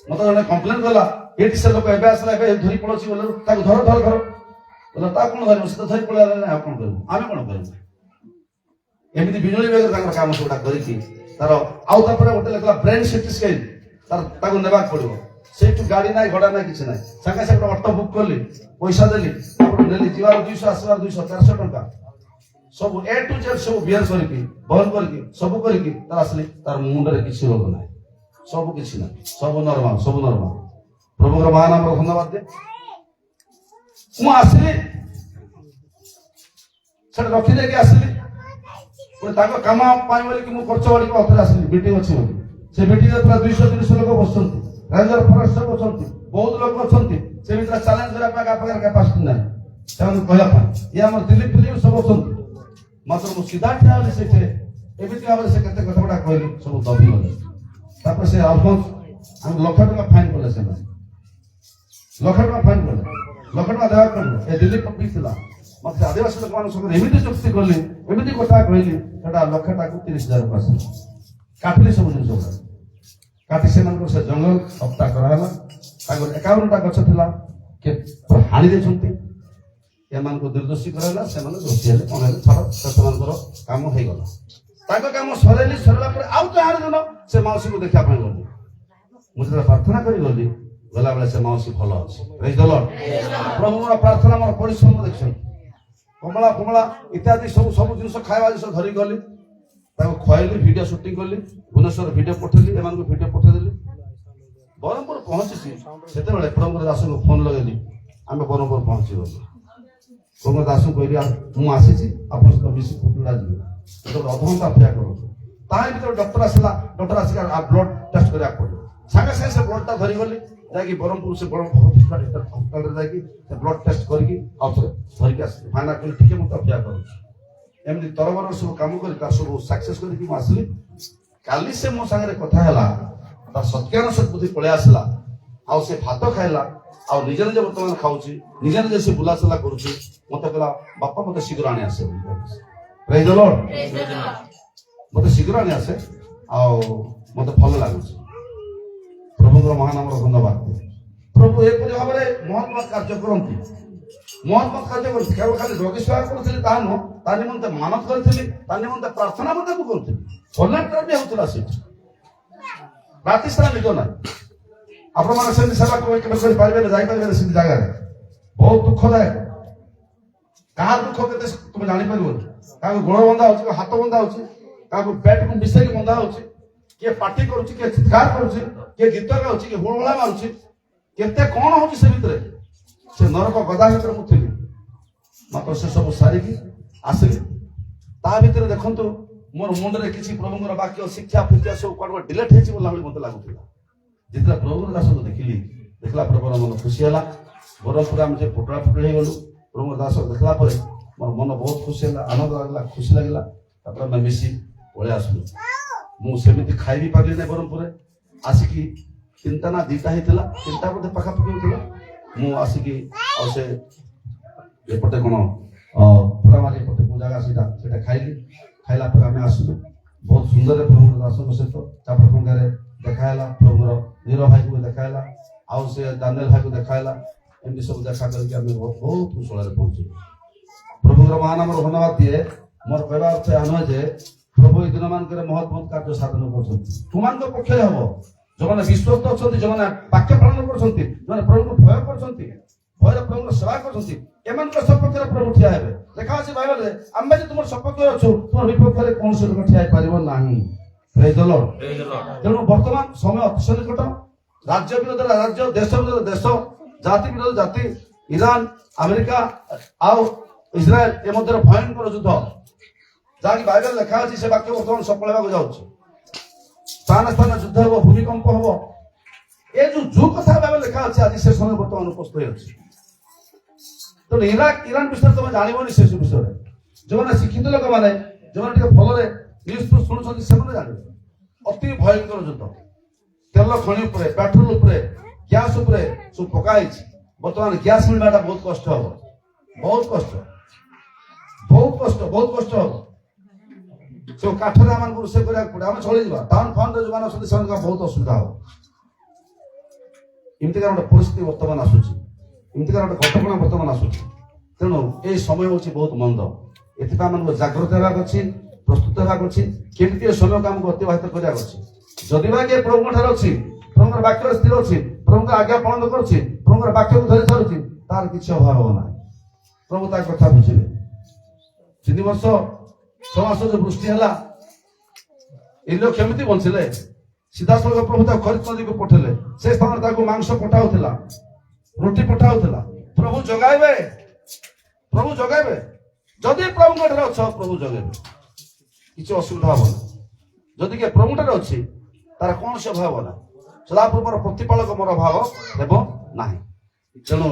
ମତେ ଜଣେ କମ୍ପ୍ଲେନ କଲା ଏଠି ସେ ଲୋକ ଏବେ ଆସିଲା ଏବେ ଧରି ପଳଉଛି ବୋଲେ ତାକୁ ଧର ବୋଲେ ତା କଣ ଧରିବ ସେ ତ ଧରି ପଳେଇ ଆସିଲା ଆଉ କଣ କରିବୁ ଆମେ କଣ କରିବୁ ଏମିତି ବିଜୁଳି ବେଗରେ ତାଙ୍କର କାମ ସବୁଟା କରିକି ତାର ଆଉ ତାପରେ ଗୋଟେ ଲେଖିଲା ବ୍ରେନ ସିଟି ସ୍କାନ ତାକୁ ନେବାକୁ ପଡିବ ସେଇଠୁ ଗାଡି ନାହିଁ ଘୋଡ଼ା ନାହିଁ କିଛି ନାହିଁ ସାଙ୍ଗେ ସାଙ୍ଗେ ଅଟୋ ବୁକ୍ କଲି ପଇସା ଦେଲି ନେଲି ଯିବାର 200 ଆସିବାର 200 400 ଟଙ୍କା ସବୁ A to Z ସବୁ ବିୟର କରିକି ବହନ କରିକି ସବୁ କରିକି ତାର ଆସିଲି ତାର ମୁଣ୍ଡରେ କିଛି ରୋଗ ନାହିଁ ସବୁ କିଛି ନାହିଁ ସବୁ ନର୍ମାଲ ପ୍ରଭୁଙ୍କର ମହାନାମର ଧନ୍ୟବାଦ ଦେ ମୁଁ ଆସିଲି ସେଟା ରଖିଦେଇକି ଆସିଲି ତାଙ୍କ କାମ ପାଇଁ ବୋଲିକି ମୁଁ ଖର୍ଚ୍ଚ ବାଡ଼ିକି ଅଥରେ ଆସିଲି ମିଟିଂ ଅଛି ବୋଲି ସେ ମିଟିଂରେ ପୁରା 200-300 ଲୋକ ବସୁଛନ୍ତି ରେଞ୍ଜର ଫରେଷ୍ଟ ସବୁ ଅଛନ୍ତି ବହୁତ ଲୋକ ଅଛନ୍ତି ସେ ଭିତରେ ଚ୍ୟାଲେଞ୍ଜ କରିବା ପାଇଁ କାହା ପାଖରେ କାପାସିଟି ନାହିଁ ସେମାନଙ୍କୁ କହିବା ପାଇଁ ଇଏ ଆମର ଦିଲ୍ଲୀ ଫିଲ୍ମ ସବୁ ଅଛନ୍ତି ମାତ୍ର ମୁଁ ସିଧା ଠିଆ ହେଲି ସେଇଠି ଏମିତି ଭାବରେ ସେ କେତେ କଥା ଗୁଡା କହିଲି ସବୁ ଦବି ଗଲେ ତାପରେ ସେ ଅଲମୋଷ୍ଟ ଆମେ ଲକ୍ଷ ଟଙ୍କା ଫାଇନ୍ କଲେ ସେମାନେ ଲକ୍ଷ ଟଙ୍କା ଫାଇନ୍ କଲେ ଲକ୍ଷ ଟଙ୍କା ଦେବାକୁ ପଡିବ ଏ ଦିଲ୍ଲୀ ପବ୍ଲିକ ଥିଲା ମତେ ଆଦିବାସୀ ଲୋକମାନଙ୍କ ସଙ୍ଗରେ ଏମିତି ଚୁକ୍ତି କଲି ଏମିତି କଥା କହିଲି ସେଟା ଲକ୍ଷଟାକୁ 30,000 ଆସିଲା କାଟିଲି ସବୁ ଜିନିଷ କାଟି ସେମାନଙ୍କର ସେ ଜଙ୍ଗଲ ହପ୍ତା କରାହେଲା ତାଙ୍କର 51ଟା ଗଛ ଥିଲା କିଏ ହାଣି ଦେଇଛନ୍ତି ଏମାନଙ୍କୁ ନିର୍ଦ୍ଦୋଷୀ କରାହେଲା ସେମାନେ ଦୋଷୀ ହେଲେ କଣ ହେଲେ ଛାଡ଼ ସେମାନଙ୍କର କାମ ହେଇଗଲା ତାଙ୍କ କାମ ସରିଲା ପରେ ଆଉ ଯାହାର ଦିନ ସେ ମାଉସୀକୁ ଦେଖିବା ପାଇଁ ଗଲି ମୁଁ ଯେତେବେଳେ ପ୍ରାର୍ଥନା କରି ଗଲି ଗଲାବେଳେ ସେ ମାଉସୀ ଭଲ ଅଛି ପ୍ରଭୁ ମୋର ପ୍ରାର୍ଥନା ମୋର ପରିଶ୍ରମ ଦେଖିଛନ୍ତି କମଳା ଇତ୍ୟାଦି ସବୁ ଜିନିଷ ଖାଇବା ଜିନିଷ ଧରିକି ଗଲି ତାକୁ ଖୁଆଇଲି ଭିଡିଓ ସୁଟିଂ କଲି ଭୁବନେଶ୍ୱର ଭିଡିଓ ପଠେଇଲି ଏମାନଙ୍କୁ ଭିଡିଓ ପଠେଇଦେଲି ବ୍ରହ୍ମପୁର ପହଞ୍ଚିଛି ସେତେବେଳେ ପ୍ରଭୁଙ୍କର ଦାସଙ୍କୁ ଫୋନ ଲଗେଇଲି ଆମେ ବ୍ରହ୍ମପୁର ପହଞ୍ଚି ଗଲୁ ପ୍ରଭୁଙ୍କର ଦାସଙ୍କୁ କହିଲି ମୁଁ ଆସିଛି ଆପଣଙ୍କ ସହିତ ମିଶି ଫୁଟୁଡ଼ା ଯିବି ଯେତେବେଳେ ଅଧଘଣ୍ଟା ଅପେକ୍ଷା କରନ୍ତୁ ତା ଭିତରେ ଡକ୍ଟର ଆସିକି ବ୍ଲଡ ଟେଷ୍ଟ କରିବାକୁ ପଡିବ ସାଙ୍ଗେ ସାଙ୍ଗେ ସେ ବ୍ଲଡଟା ଧରିଗଲି ଯାଇକି ବ୍ରହ୍ମପୁର ସେ ବଡ ହସ୍ପିଟାଲରେ ଯାଇକି ସେ ବ୍ଲଡ ଟେଷ୍ଟ କରିକି ଆଉ ଥରେ ଧରିକି ଆସିଲି ଫାଇନା କହିଲି ଟିକେ ମୁଁ ଅପେକ୍ଷା କରୁଛି ଏମିତି ତରବର ସବୁ କାମ କରି ତାର ସବୁ ସକ୍ସେସ୍ କରିକି ମୁଁ ଆସିଲି କାଲି ସେ ମୋ ସାଙ୍ଗରେ କଥା ହେଲା ତାର ସତ୍ୟାନ ସତ୍ବୁଦ୍ଧି ପଳେଇ ଆସିଲା ଆଉ ସେ ଭାତ ଖାଇଲା ଆଉ ନିଜେ ବର୍ତ୍ତମାନ ଖାଉଛି ନିଜେ ସେ ବୁଲାଚଲା କରୁଛି ମତେ କହିଲା ବାପା ମତେ ଶୀଘ୍ର ଆଣି ଆସେ ପ୍ରେଜ୍ ଦ ଲର୍ଡ ମତେ ଶୀଘ୍ର ଆଣି ଆସେ ଆଉ ମତେ ଭଲ ଲାଗୁଛି ପ୍ରଭୁଙ୍କର ମହାନାମର ଧନ୍ୟବାଦ ପ୍ରଭୁ ଏପରି ଭାବରେ ମହତ୍ମ କାର୍ଯ୍ୟ କରନ୍ତି କେବଳ ଖାଲି ରୋଗୀ ସେବା କରୁଥିଲି ତାହା ନୁହଁ ତା ନିମନ୍ତେ ମାନବ କରିଥିଲି ତା ନିମନ୍ତେ ପ୍ରାର୍ଥନା ମଧ୍ୟ ମୁଁ କରୁଥିଲି ଭଲେଣ୍ଟିୟର ବି ହେଉଥିଲା ସେଠି ରାତି ସାରା ନିଦ ନାହିଁ ଆପଣମାନେ ସେମିତି ସେବା କେବେ କରିପାରିବେନି ଯାଇପାରିବେନି ସେମିତି ଜାଗାରେ ବହୁତ ଦୁଃଖଦାୟକ କାହାର ଦୁଃଖ କେତେ ତୁମେ ଜାଣିପାରିବନି କାହାକୁ ଗୋଡ଼ ବନ୍ଧା ହଉଛି ହାତ ବନ୍ଧା ହଉଛି କାହାକୁ ପେଟକୁ ମିଶେଇକି ବନ୍ଧା ହଉଛି କିଏ ପାଟି କରୁଛି କିଏ ଚିତ୍କାର କରୁଛି କିଏ ଗୀତ ଗାଉଛି କିଏ ହୁଳହୁଳା ମାରୁଛି କେତେ କଣ ହଉଛି ସେ ଭିତରେ ସେ ନରକ ଗଦା ଭିତରେ ମୁଁ ଥିଲି ମାତ୍ର ସେ ସବୁ ସାରିକି ଆସିଲି ତା ଭିତରେ ଦେଖନ୍ତୁ ମୋର ମୁଣ୍ଡରେ କିଛି ପ୍ରଭୁଙ୍କର ବାକ୍ୟ ଶିକ୍ଷା ଫିକ୍ଷା ସବୁ କୁଆଡେ ଡିଲେଟ ହେଇଛି ବୋଲି ମତେ ଲାଗୁଥିଲା ଯେତେବେଳେ ପ୍ରଭୁଙ୍କର ଦାସକୁ ଦେଖିଲା ପରେ ମୋର ମନ ଖୁସି ହେଲା ବ୍ରହ୍ମପୁର ଆମେ ଯେ ଫୁଟୁଳା ହେଇଗଲୁ ପ୍ରଭୁଙ୍କର ଦାସ ଦେଖିଲା ପରେ ମୋର ମନ ବହୁତ ଖୁସି ହେଲା ଆନନ୍ଦ ଲାଗିଲା ଖୁସି ଲାଗିଲା ତାପରେ ଆମେ ମିଶି ପଳେଇ ଆସିଲୁ ମୁଁ ସେମିତି ଖାଇବି ପାରିଲି ନାହିଁ ବ୍ରହ୍ମପୁରରେ ଆସିକି 3ଟା ନା 2ଟା ହେଇଥିଲା 3ଟା ବୋଧେ ପାଖାପାଖି ହେଇଥିଲା ମୁଁ ଆସିକି ଆଉ ସେ ଏପଟେ କଣ ପୁରାମାରୀ ଏପଟେ କୋଉ ଜାଗା ସେଇଟା ଖାଇଲା ପରେ ଆମେ ଆସିଲୁ ବହୁତ ସୁନ୍ଦର ପ୍ରଭୁଙ୍କର ଦାସଙ୍କ ସହିତ ଚାପରକଙ୍ଗାରେ ଦେଖା ହେଲା ପ୍ରଭୁଙ୍କର ନୀର ଭାଇକୁ ଦେଖା ହେଲା ଆଉ ସେ ଦାନିଏଲ ଭାଇକୁ ଦେଖା ହେଲା ଏମିତି ସବୁ ଦେଖା କରିକି ଆମେ ବହୁତ କୁଶଳରେ ପହଞ୍ଚିଲୁ ପ୍ରଭୁଙ୍କର ମହାନାମର ଧନ୍ୟବାଦ ଦିଏ ମୋର କହିବା ଅର୍ଥ ଏହା ନୁହେଁ ଯେ ପ୍ରଭୁ ଏଇ ଦିନ ମାନଙ୍କରେ ମହତ୍ କାର୍ଯ୍ୟ ସାଧନ କରୁଛନ୍ତି ତୁମାନଙ୍କ ପକ୍ଷରେ ହବ ଯେଉଁମାନେ ବିଶ୍ୱସ୍ତ ଅଛନ୍ତି ଯେଉଁମାନେ ବାକ୍ୟ ପାଳନ କରୁଛନ୍ତି ଯେଉଁମାନେ ପ୍ରଭୁଙ୍କୁ ଭୟ କରୁଛନ୍ତି ଭୟରେ ପ୍ରଭୁଙ୍କ ସେବା କରୁଛନ୍ତି ଏମାନଙ୍କ ସପକ୍ଷରେ ପ୍ରଭୁ ଠିଆ ହେବେ ଲେଖା ଅଛି ବାଇବଲରେ ଆମେ ଯଦି ତୁମର ସପକ୍ଷରେ ଅଛୁ ତୁମର ବିପକ୍ଷରେ କୌଣସି ଲୋକ ଠିଆ ହେଇପାରିବ ନାହିଁ ପ୍ରେଜ୍ ଦ ଲର୍ଡ ତେଣୁ ବର୍ତ୍ତମାନ ସମୟ ଅତିଶୟ ନିକଟ ରାଜ୍ୟ ବିରୋଧରେ ରାଜ୍ୟ, ଦେଶ ବିରୋଧରେ ଦେଶ, ଜାତି ବିରୋଧରେ ଜାତି, ଇରାନ, ଆମେରିକା ଆଉ ଇସ୍ରାଏଲ ଏ ମଧ୍ୟରେ ଭୟଙ୍କର ଯୁଦ୍ଧ, ଯାହାକି ବାଇବେଲ ଲେଖା ଅଛି, ସେ ବାକ୍ୟ ବର୍ତ୍ତମାନ ସଫଳ ହେବାକୁ ଯାଉଛି। ସ୍ଥାନ ସ୍ଥାନ ଯୁଦ୍ଧ ହବ, ଭୂମିକମ୍ପ ହବ। ଏ ଯୋଉ କଥା ବାଇବେଲ ଲେଖା ଅଛି, ଆଜି ସେ ସମୟ ବର୍ତ୍ତମାନ ଉପସ୍ଥିତ ହେଉଛି। ତେଣୁ ଇରାନ ବିଷୟରେ ତମେ ଜାଣିବନି, ସେ ବିଷୟରେ ଯୋଉମାନେ ଶିକ୍ଷିତ ଲୋକମାନେ, ଯୋଉମାନେ ଟିକେ ଭଲରେ ନ୍ୟୁଜ ଶୁଣୁଛନ୍ତି, ସେମାନେ ଜାଣିବେ। ଅତି ଭୟଙ୍କର ଯୁଦ୍ଧ, ତେଲ ଖଣି ଉପରେ, ପେଟ୍ରୋଲ ଉପରେ, ଗ୍ୟାସ ଉପରେ ସବୁ ପକା ହେଇଛି। ବର୍ତ୍ତମାନ ଗ୍ୟାସ ମିଳିବାଟା ବହୁତ କଷ୍ଟ ହବ, ବହୁତ କଷ୍ଟ, ବହୁତ କଷ୍ଟ, ବହୁତ କଷ୍ଟ ହବ। ସବୁ କାଠରେ ଆମକୁ ରୋଷେଇ କରିବାକୁ ପଡେ, ଆମେ ଚଳିଯିବା। ଟାଉନ ଫାଉନରେ ଯୋଉମାନେ ଅଛନ୍ତି ସେମାନଙ୍କ ବହୁତ ଅସୁବିଧା ହବ। ଏମିତିକା ଗୋଟେ ପରିସ୍ଥିତି ବର୍ତ୍ତମାନ ଆସୁଛି, ଏମିତିକା ଗୋଟେ କଟକଣା ବର୍ତ୍ତମାନ ଆସୁଛି। ତେଣୁ ଏଇ ସମୟ ହଉଛି ବହୁତ ମନ୍ଦ। ଏଥିପାଇଁ ଆମକୁ ଜାଗ୍ରତ ହେବାକୁ ଅଛି, ପ୍ରସ୍ତୁତ ହେବାକୁ ଅଛି। କେମିତି ଏ ସମୟକୁ ଆମକୁ ଅତିବାହିତ କରିବାକୁ ଅଛି। ଯଦି ବା କିଏ ପ୍ରଭୁଙ୍କ ଠାରେ ଅଛି, ପ୍ରଭୁଙ୍କର ବାକ୍ୟରେ ସ୍ଥିର ଅଛି, ପ୍ରଭୁଙ୍କର ଆଜ୍ଞା ପାଳନ କରୁଛି, ପ୍ରଭୁଙ୍କର ବାକ୍ୟକୁ ଧରି ଚାଲୁଛି, ତାର କିଛି ଅଭାବ ହବ ନାହିଁ। ପ୍ରଭୁ ତା କଥା ବୁଝିବେ। 3 ବର୍ଷ 6 ମାସ ଯୋଉ ବୃଷ୍ଟି ହେଲା, ଏ ଲୋକ କେମିତି ବଞ୍ଚିଲେ? ସିଧାସଳଖ ପ୍ରଭୁ ତାକୁ ଖରିଦ ନଦୀକୁ ପଠେଇଲେ। ସେ ସ୍ଥାନରେ ତାକୁ ମାଂସ ପଠାଉଥିଲା, ରୁଟି ପଠାଉଥିଲା। ପ୍ରଭୁ ଜଗାଇବେ, ପ୍ରଭୁ ଜଗାଇବେ। ଯଦି ପ୍ରଭୁଙ୍କ ଠାରେ ଅଛ, ପ୍ରଭୁ ଜଗାଇବେ, କିଛି ଅସୁବିଧା ହବ ନା। ଯଦି କିଏ ପ୍ରଭୁ ଠାରେ ଅଛି, ତାର କୌଣସି ଅଭାବ ନାହିଁ। ସଦାପ୍ରଭୁର ପ୍ରତିପାଳକ ମୋର ଅଭାବ ହେବ ନାହିଁ। ତେଣୁ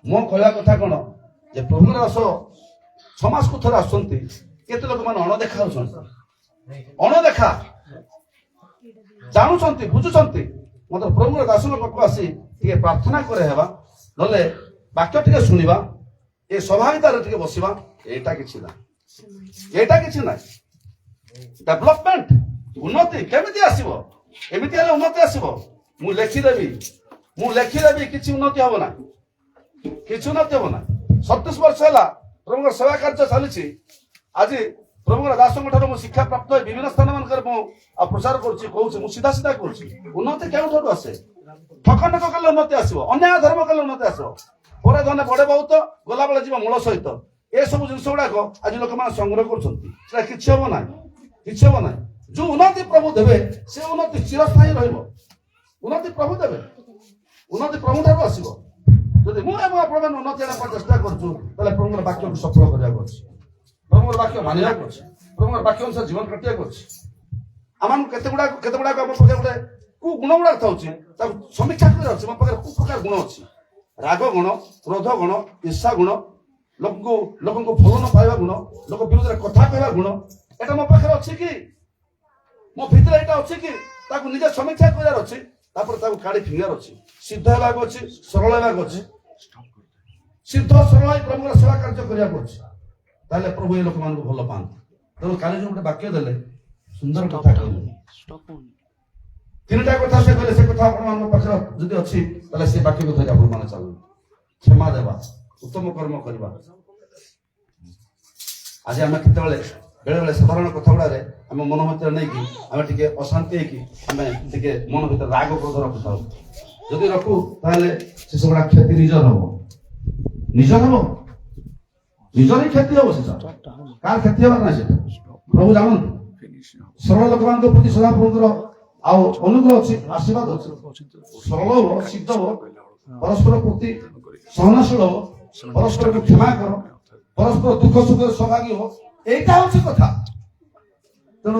ମୋ କହିବା କଥା କଣ, ଯେ ପ୍ରଭୁଙ୍କର ଆସ 6 ମାସକୁ ଥରେ ଆସୁଛନ୍ତି। କେତେ ଲୋକମାନେ ଅଣଦେଖା ହଉଛନ୍ତି, ଅଣଦେଖା ଜାଣୁଛନ୍ତି, ବୁଝୁଛନ୍ତି। ମତେ ପ୍ରଭୁଙ୍କର ଦାସଙ୍କ ପାଖକୁ ଆସି ଟିକେ ପ୍ରାର୍ଥନା করে ହେବା, ନହେଲେ ବାକ୍ୟ ଟିକେ ଶୁଣିବା, ଏ ସଭା ଭିତରେ ଟିକେ ବସିବା, ଏଇଟା କିଛି ନାହିଁ, ଏଇଟା କିଛି ନାହିଁ। ଡେଭଲପମେଣ୍ଟ, ଉନ୍ନତି କେମିତି ଆସିବ? ଏମିତି ହେଲେ ଉନ୍ନତି ଆସିବ। ମୁଁ ଲେଖିଦେବି, କିଛି ଉନ୍ନତି ହବ ନାହିଁ, କିଛି ଉନ୍ନତି ହବ ନାହିଁ। 37 ବର୍ଷ ହେଲା ପ୍ରଭୁଙ୍କର ସେବା କାର୍ଯ୍ୟ ଚାଲିଛି। ଆଜି ପ୍ରଭୁଙ୍କର ଦାସଙ୍କ ଠାରୁ ମୁଁ ଶିକ୍ଷା ପ୍ରାପ୍ତ ହୋଇ ବିଭିନ୍ନ ସ୍ଥାନ ମାନଙ୍କରେ ମୁଁ ପ୍ରଚାର କରୁଛି, କହୁଛି। ମୁଁ ସିଧା ସିଧା କରୁଛି। ଉନ୍ନତି କେଉଁଠାରୁ ଆସେ? ଠକନକ କଲେ ଉନ୍ନତି ଆସିବ, ଅନ୍ୟାୟ ଧର୍ମ କଲେ ଉନ୍ନତି ଆସିବ। ପରେ ଧନେ ବଡେ ବହୁତ, ଗଲାବେଳେ ଯିବ ମୂଳ ସହିତ। ଏସବୁ ଜିନିଷ ଗୁଡାକ ଆଜି ଲୋକମାନେ ସଂଗ୍ରହ କରୁଛନ୍ତି। ସେଟା କିଛି ହବ ନାହିଁ, କିଛି ହବ ନାହିଁ। ଯୋଉ ଉନ୍ନତି ପ୍ରଭୁ ଦେବେ, ସେ ଉନ୍ନତି ଚିରସ୍ଥାୟୀ ରହିବ। ଉନ୍ନତି ପ୍ରଭୁ ଦେବେ, ଉନ୍ନତି ପ୍ରଭୁ ଠାରୁ ଆସିବ। ଯଦି ମୁଁ ଏବଂ ଆପଣମାନେ ଉନ୍ନତି ଆଣିବା ପାଇଁ ଚେଷ୍ଟା କରୁଛୁ, ତାହେଲେ ପ୍ରଭୁଙ୍କର ବାକ୍ୟକୁ ସଫଳ କରିବାକୁ ଅଛି, ପ୍ରଭୁଙ୍କର ବାକ୍ୟ ମାନିବାକୁ ଅଛି, ପ୍ରଭୁଙ୍କର ବାକ୍ୟ ଅନୁସାରେ ଜୀବନ କାଟିବାକୁ ଅଛି। ଆମକୁ କେତେ ଗୁଡାକ ଆମ ପାଖରେ ଗୋଟେ କୋଉ ଗୁଣ ଗୁଡାକ ଥାଉଛି, ତାକୁ ସମୀକ୍ଷା କରିବାର ଅଛି। ମୋ ପାଖରେ କୋଉ ପ୍ରକାର ଗୁଣ ଅଛି? ରାଗ ଗୁଣ, କ୍ରୋଧ ଗୁଣ, ଈର୍ଷା ଗୁଣ, ଲୋକଙ୍କୁ ଭଲ ନ ପାଇବା ଗୁଣ, ଲୋକ ବିରୁଦ୍ଧରେ କଥା କହିବା ଗୁଣ, ଏଟା ମୋ ପାଖରେ ଅଛି କି? ମୋ ଭିତରେ ଏଇଟା ଅଛି କି? ତାକୁ ନିଜେ ସମୀକ୍ଷା କରିବାର ଅଛି। ତାପରେ ତାକୁ କାଢି ଫିଙ୍ଗିବାର ଅଛି। ସିଦ୍ଧ ହେବାକୁ ଅଛି, ସରଳ ହେବାକୁ ଅଛି। ସିଦ୍ଧ ସରଳ ହେଇ ପ୍ରଭୁଙ୍କର ସେବା କାର୍ଯ୍ୟ କରିବାକୁ ଅଛି। ତାହେଲେ ପ୍ରଭୁ ଏ ଲୋକମାନଙ୍କୁ ଭଲ ପାଆନ୍ତି। ତେଣୁ କାଲି ଯୋଉ ଗୋଟେ ବାକ୍ୟ ଦେଲେ, ସୁନ୍ଦର କଥା କହିଲେ, 3ଟା କଥା ସେ କହିଲେ। ସେ କଥା ଆପଣମାନଙ୍କ ପାଖରେ ଯଦି ଅଛି, ତାହେଲେ ସେ ବାକ୍ୟକୁ ଧରି ଆପଣମାନେ ଚାଲନ୍ତୁ। କ୍ଷମା ଦେବା, ଉତ୍ତମ କର୍ମ କରିବା। ଆଜି ଆମେ କେତେବେଳେ ବେଳେବେଳେ ସାଧାରଣ କଥା ଗୁଡାରେ ଆମେ ମନ ଭିତରେ ନେଇକି ଆମେ ଟିକେ ଅଶାନ୍ତି ହେଇକି ଆମେ ଟିକେ ମନ ଭିତରେ ରାଗ କ୍ରୋଧ ରଖିଥାଉ। ଯଦି ରଖୁ, ତାହେଲେ ସେ ସବୁଗୁଡା କ୍ଷତି ନିଜର ହବ, ନିଜର ହବ, ନିଜର ହିଁ କ୍ଷତି ହବ। ସେଟା କାହାର କ୍ଷତି ହବାର ନାହିଁ। ସେଟା ପ୍ରଭୁ ଜାଣନ୍ତି। ସରଳ ଲୋକମାନଙ୍କ ପ୍ରତି ସଦାପ୍ରଭୁଙ୍କର ଆଉ ଅନୁଗ୍ରହ ଅଛି, ଆଶୀର୍ବାଦ ଅଛି। ସରଳ ହବ, ସିଦ୍ଧ ହବ, ପରସ୍ପର ପ୍ରତି ସହନଶୀଳ ହବ, ପରସ୍ପରକୁ କ୍ଷମା କର, ପରସ୍ପର ଦୁଃଖ ସୁଖରେ ସହଭାଗୀ ହବ। এইটা হচ্ছে কথা। ତେଣୁ